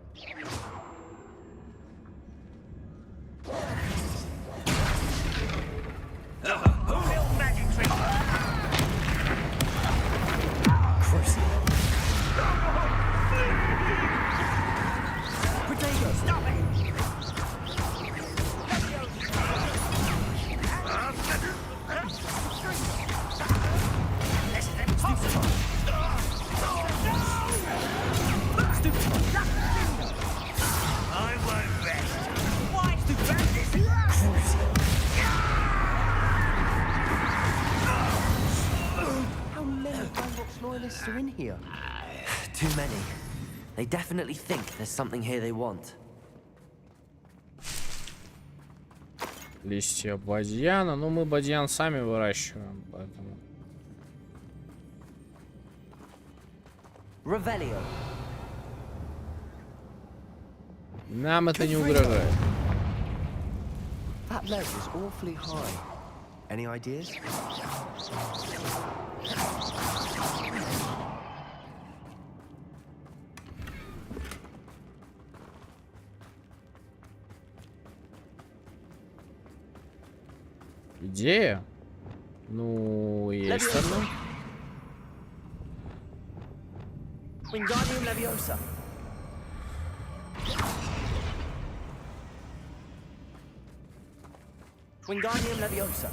Are in here. Too many. They definitely think there's something here they want. Листья бадьяна. Ну, мы бадьян сами выращиваем, поэтому... Revelio. Нам это не угрожает. That ledge is awfully high. Any ideas? Идея? Ну, есть одна. Wingardium Leviosa. Wingardium Leviosa.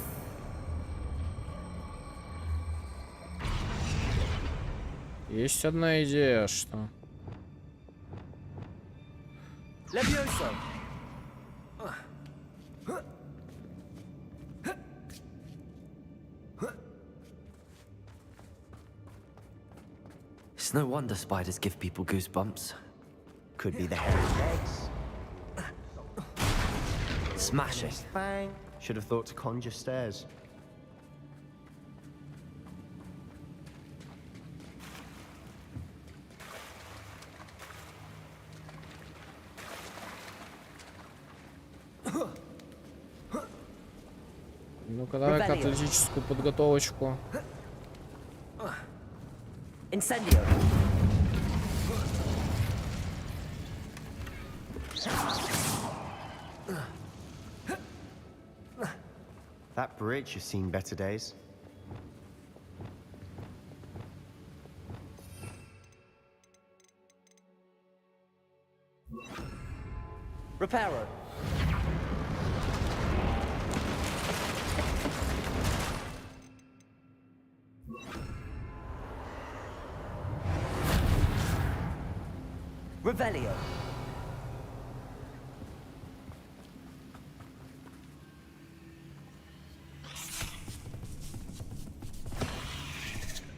Есть одна идея, что... Leviosa. It's no wonder spiders give people goosebumps. Could be the hairy legs. Smash it. Bang. Should have thought to conjure stairs. Ну-ка, давай-ка атлетическую подготовочку. Incendio. That bridge has seen better days. Reparo. Revelio.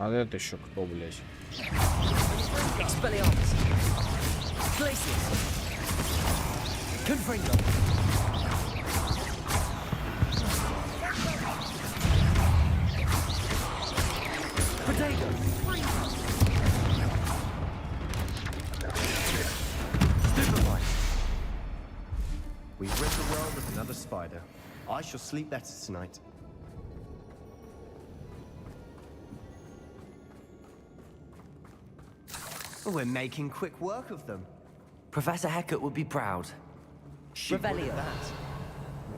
А это еще кто, блядь? Expelliarmus. Glacius. Confringo. Potato. We've rid the world of spider. I shall sleep better tonight. We're making quick work of them. Professor Hecat would be proud. She would at that.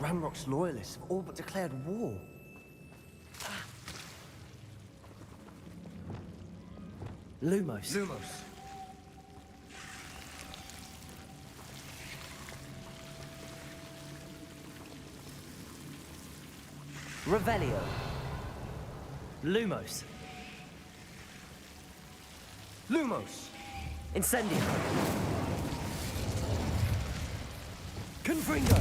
Ranrock's loyalists have all but declared war. Lumos. Lumos. Revelio. Lumos. Lumos. Incendio. Confringo.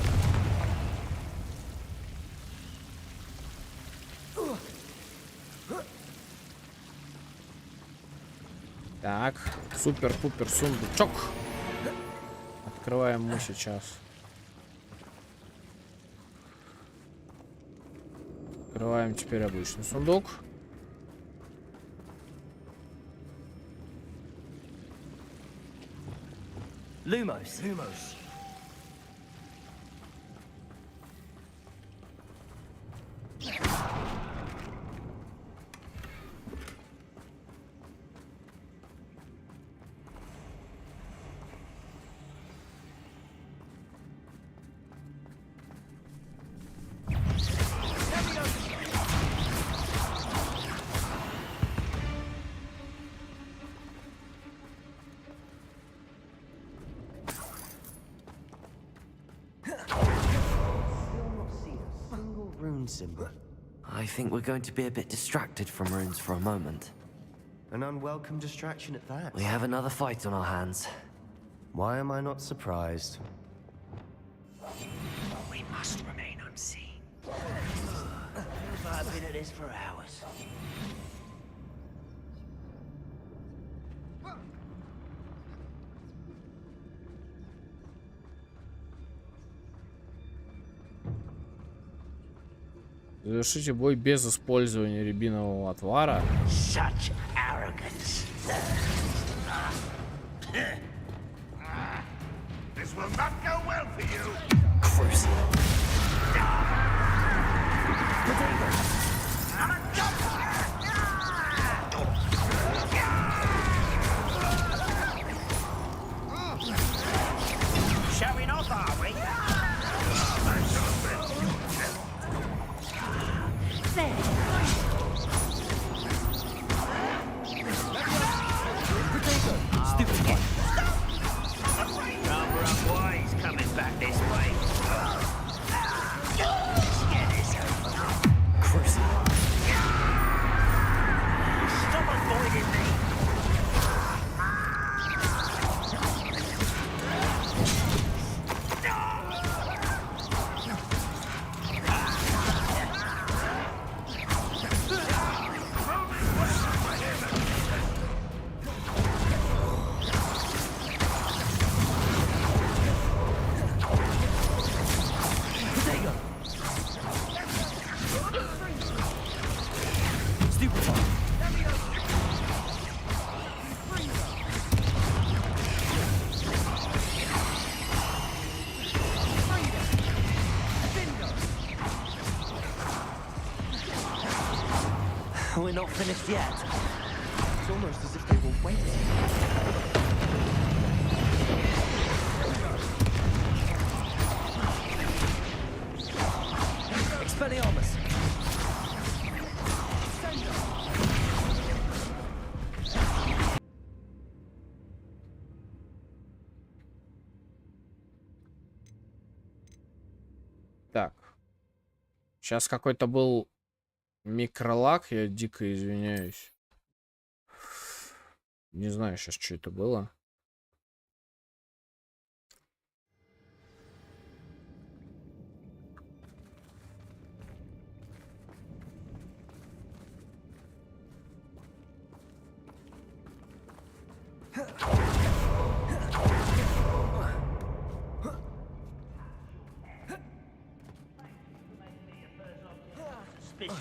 Так, супер-пупер сундучок. Открываем мы сейчас. Открываем теперь обычный сундук. Lumos. Lumos. Symbol. I think we're going to be a bit distracted from runes for a moment. An unwelcome distraction at that. We have another fight on our hands. Why am I not surprised? We must remain unseen. I've been at this for hours. Завершите бой без использования рябинового отвара. Such arrogance. This will not go well for you. Crucial. Showing off, are we? We're not finished yet. It's almost as if they were waiting. Expelliarmus. Так. Сейчас какой-то был микролаг, я дико извиняюсь. Не знаю сейчас, что это было.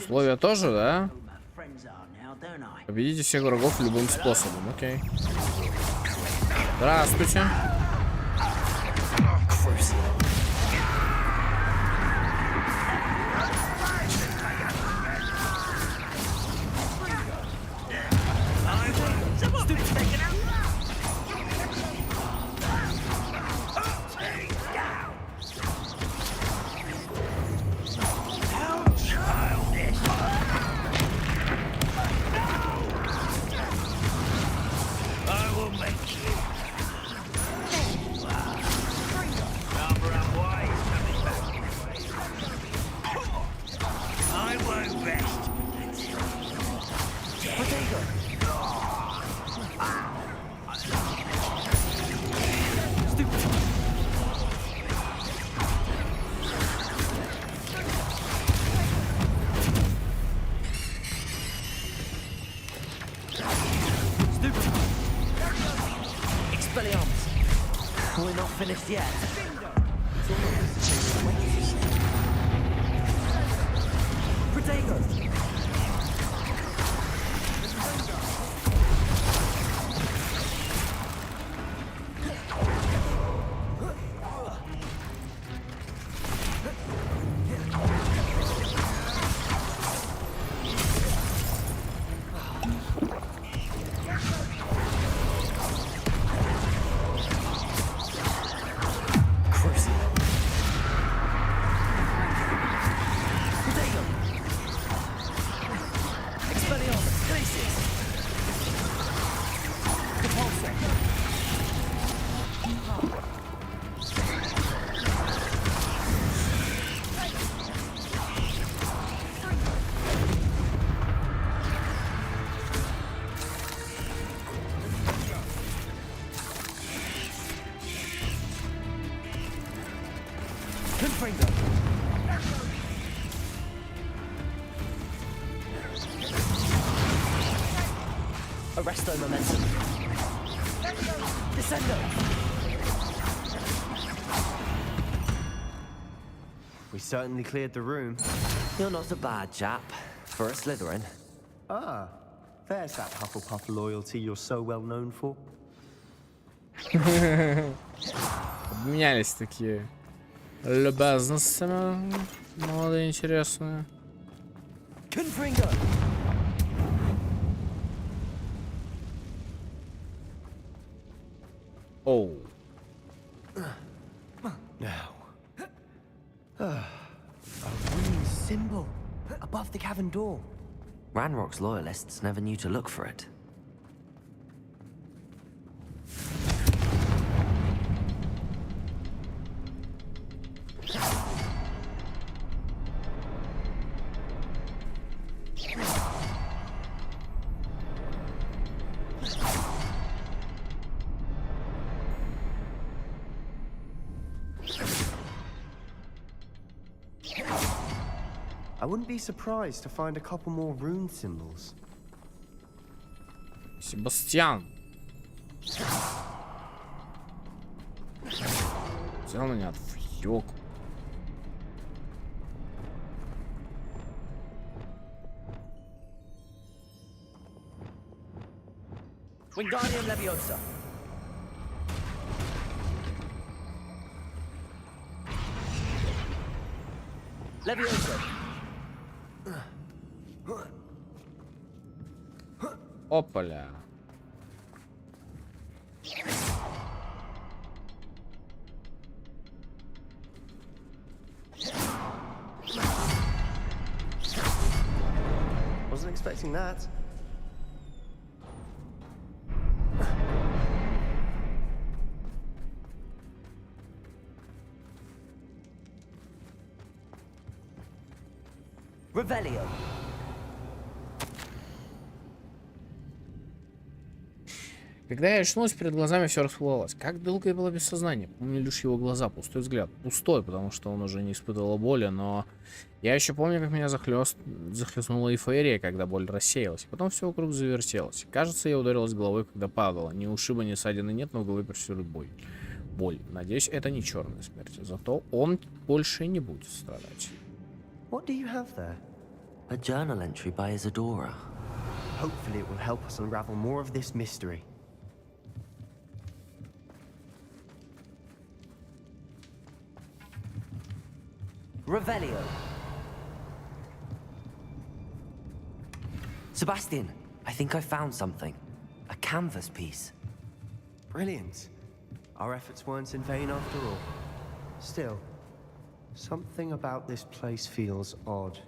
Условия тоже, да? Победите всех врагов любым способом, окей. Здравствуйте. We're not finished yet. Protego! Arresto momentum. Descendo. We certainly cleared the room. You're not a bad chap for a Slytherin. Ah, there's that Hufflepuff loyalty you're so well known for. Обменялись такие любезностями. Молодые, интересные. Confringo. Oh. Now. A rune symbol above the cavern door. Ranrock's loyalists never knew to look for it. I wouldn't be surprised to find a couple more rune symbols. Себастьян. Взял меня в ёку. Wingardium Leviosa. Leviosa. Опаля. Wasn't expecting that. Revelio. Когда я очнулась, перед глазами все расплывалось. Как долго я была без сознания? Помню лишь его глаза, пустой взгляд. Пустой, потому что он уже не испытывал боли, но... Я еще помню, как меня захлестнула эйфория, когда боль рассеялась. Потом все вокруг завертелось. Кажется, я ударилась головой, когда падала. Ни ушиба, ни ссадины нет, но в голове преследует боль. Надеюсь, это не черная смерть. Зато он больше не будет страдать. What do you have there? A journal entry by Isadora. Hopefully it will help us unravel more of this mystery. Revelio. Sebastian, I think I found something. A canvas piece. Brilliant. Our efforts weren't in vain after all. Still, something about this place feels odd.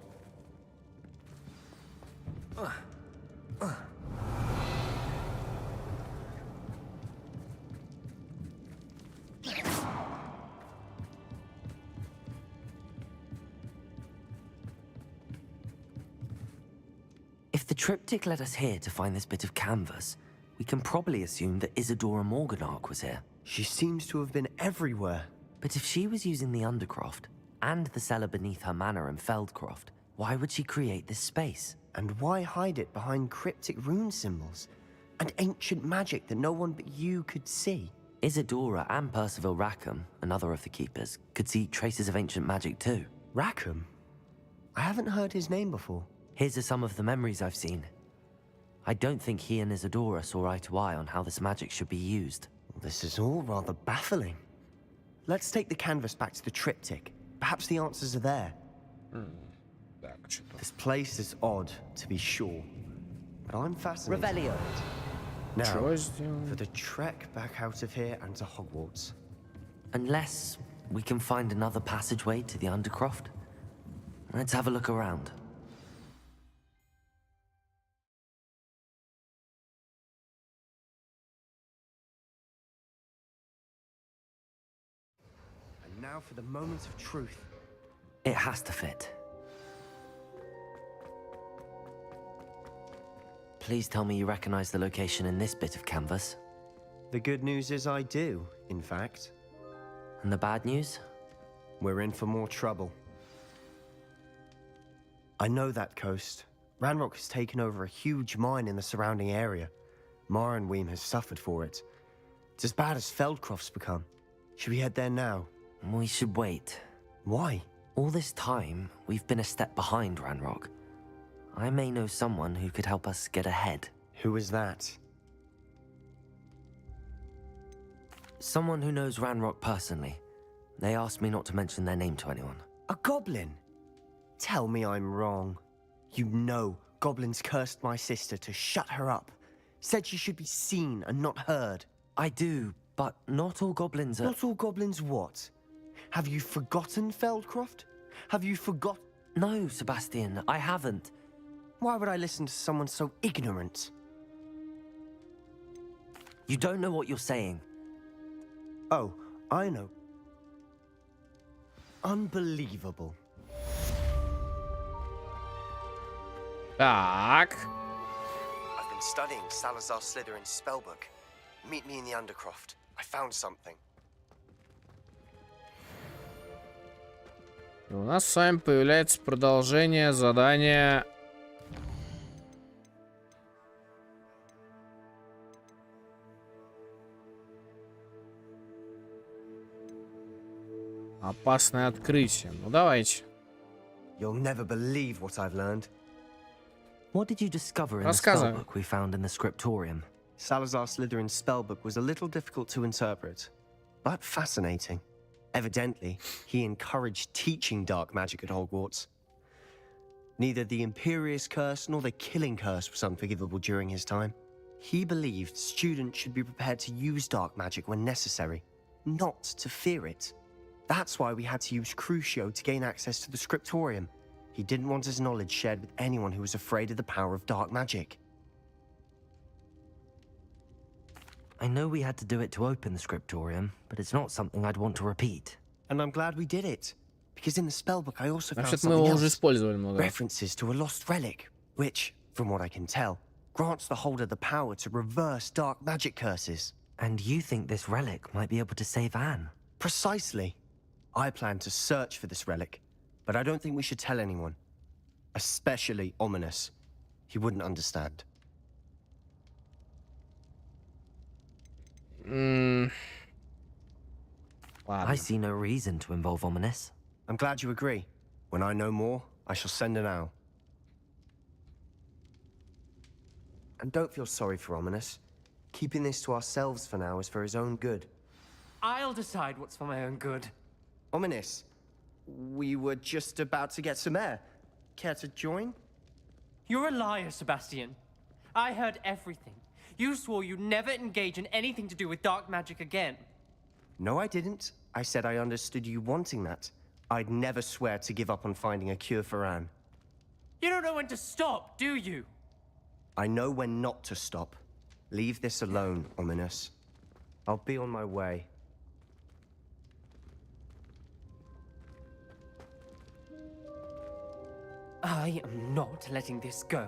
the triptych led us here to find this bit of canvas, we can probably assume that Isadora Morganach was here. She seems to have been everywhere. But if she was using the Undercroft, and the cellar beneath her manor in Feldcroft, why would she create this space? And why hide it behind cryptic rune symbols? And ancient magic that no one but you could see? Isadora and Percival Rackham, another of the keepers, could see traces of ancient magic too. Rackham? I haven't heard his name before. His are some of the memories I've seen. I don't think he and Isadora saw eye to eye on how this magic should be used. This is all rather baffling. Let's take the canvas back to the triptych. Perhaps the answers are there. This place is odd, to be sure. But I'm fascinated. Revelio. Now, for the trek back out of here and to Hogwarts. Unless we can find another passageway to the Undercroft. Let's have a look around. And now for the moment of truth. It has to fit. Please tell me you recognize the location in this bit of canvas. The good news is I do, in fact. And the bad news? We're in for more trouble. I know that coast. Ranrock has taken over a huge mine in the surrounding area. Marenweem has suffered for it. It's as bad as Feldcroft's become. Should we head there now? We should wait. Why? All this time, we've been a step behind Ranrock. I may know someone who could help us get ahead. Who is that? Someone who knows Ranrock personally. They asked me not to mention their name to anyone. A goblin? Tell me I'm wrong. You know goblins cursed my sister to shut her up. Said she should be seen and not heard. I do, but not all goblins are... Not all goblins what? Have you forgotten Feldcroft? Have you forgot... No, Sebastian, I haven't. Why would I listen to someone so ignorant? You don't know what you're saying. Oh, I know. Unbelievable. Так. I've been studying Salazar Slytherin's spellbook. Meet me in the Undercroft. I found something. У нас с вами появляется продолжение задания. Опасное открытие. Ну давайте. You'll never believe what I've learned. What did you discover in the Рассказывай. spellbook we found in the scriptorium? Salazar Slytherin's spellbook was a little difficult to interpret, but fascinating. Evidently, he encouraged teaching dark magic at Hogwarts. Neither the Imperious Curse nor the Killing Curse was unforgivable during his time. He believed students should be prepared to use dark magic when necessary, not to fear it. That's why we had to use Crucio to gain access to the scriptorium. He didn't want his knowledge shared with anyone who was afraid of the power of dark magic. I know we had to do it to open the scriptorium, but it's not something I'd want to repeat. And I'm glad we did it, because in the spellbook I also found Вообще-то мы его something уже else. использовали много раз. References to a lost relic, which, from what I can tell, grants the holder the power to reverse dark magic curses. And you think this relic might be able to save Anne? Precisely. I plan to search for this relic, but I don't think we should tell anyone. Especially Ominous. He wouldn't understand. I see no reason to involve Ominous. I'm glad you agree. When I know more, I shall send an owl. And don't feel sorry for Ominous. Keeping this to ourselves for now is for his own good. I'll decide what's for my own good. Ominous, we were just about to get some air. Care to join? You're a liar, Sebastian. I heard everything. You swore you'd never engage in anything to do with dark magic again. No, I didn't. I said I understood you wanting that. I'd never swear to give up on finding a cure for Anne. You don't know when to stop, do you? I know when not to stop. Leave this alone, Ominous. I'll be on my way. I am not letting this go.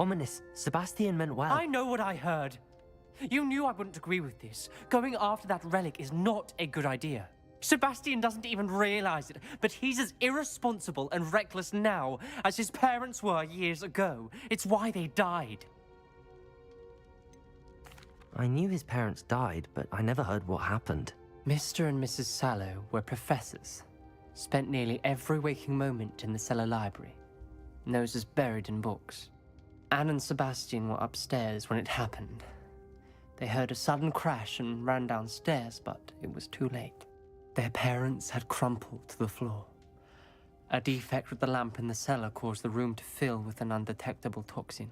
Ominous, Sebastian meant well. I know what I heard. You knew I wouldn't agree with this. Going after that relic is not a good idea. Sebastian doesn't even realize it, but he's as irresponsible and reckless now as his parents were years ago. It's why they died. I knew his parents died, but I never heard what happened. Mr. and Mrs. Sallow were professors. Spent nearly every waking moment in the cellar library. Noses buried in books. Anne and Sebastian were upstairs when it happened. They heard a sudden crash and ran downstairs, but it was too late. Their parents had crumpled to the floor. A defect with the lamp in the cellar caused the room to fill with an undetectable toxin.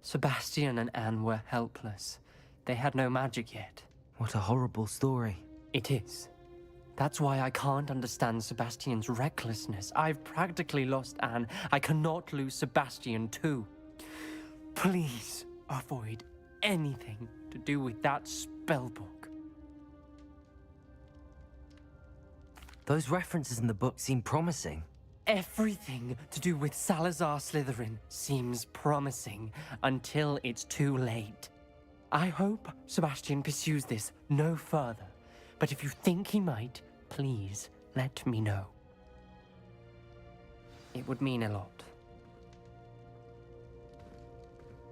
Sebastian and Anne were helpless. They had no magic yet. What a horrible story. It is. That's why I can't understand Sebastian's recklessness. I've practically lost Anne. I cannot lose Sebastian too. Please avoid anything to do with that spellbook. Those references in the book seem promising. Everything to do with Salazar Slytherin seems promising until it's too late. I hope Sebastian pursues this no further, but if you think he might, please let me know. It would mean a lot.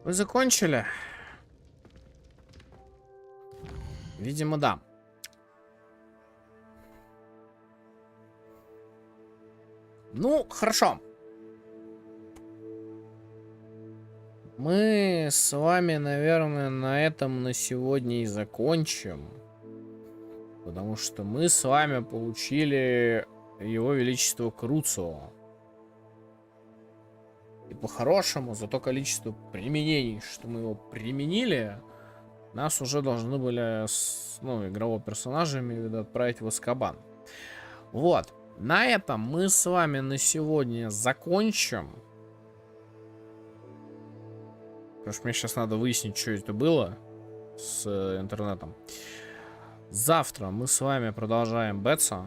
Вы закончили? Видимо, да. Ну, хорошо. Мы с вами, наверное, на этом на сегодня и закончим. Потому что мы с вами получили Его Величество Круцио. И по-хорошему, за то количество применений, что мы его применили, нас уже должны были, ну, игрового персонажа, имею в виду, отправить в Азкабан. Вот. На этом мы с вами на сегодня закончим. Потому что мне сейчас надо выяснить, что это было с интернетом. Завтра мы с вами продолжаем бетса.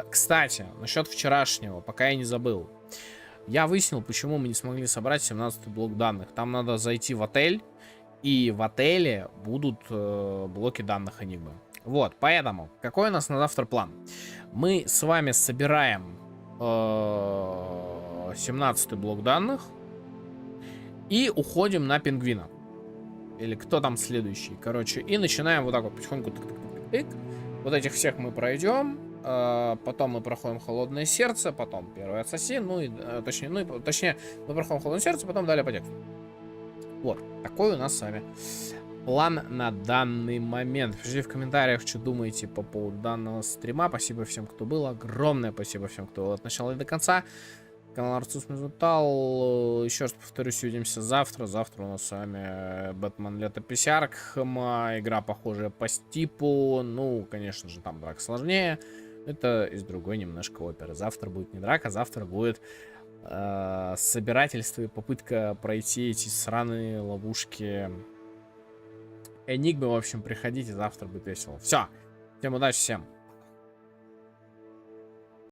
Кстати, насчет вчерашнего, пока я не забыл. Я выяснил, почему мы не смогли собрать 17-й блок данных. Там надо зайти в отель, и в отеле будут блоки данных Энигмы. Вот, поэтому, какой у нас на завтра план? Мы с вами собираем 17-й блок данных и уходим на пингвина. Или кто там следующий, короче. И начинаем вот так вот потихоньку. Вот этих всех мы пройдем. Потом мы проходим Холодное сердце, потом Первый ассасин, точнее, мы проходим Холодное сердце, потом далее по тексту. Вот, такой у нас с вами план на данный момент. Пишите в комментариях, что думаете по поводу данного стрима. Спасибо всем, кто был. Огромное спасибо всем, кто был от начала и до конца. Канал Арцус Мезутал. Еще раз повторюсь, увидимся завтра. Завтра у нас с вами Бэтмен Летопись Аркхема. Игра, похожая по типу. Ну, конечно же, там драка сложнее. Это из другой немножко оперы. Завтра будет не драка, завтра будет собирательство и попытка пройти эти сраные ловушки Энигмы. В общем, приходите, завтра будет весело. Все. Всем удачи, всем.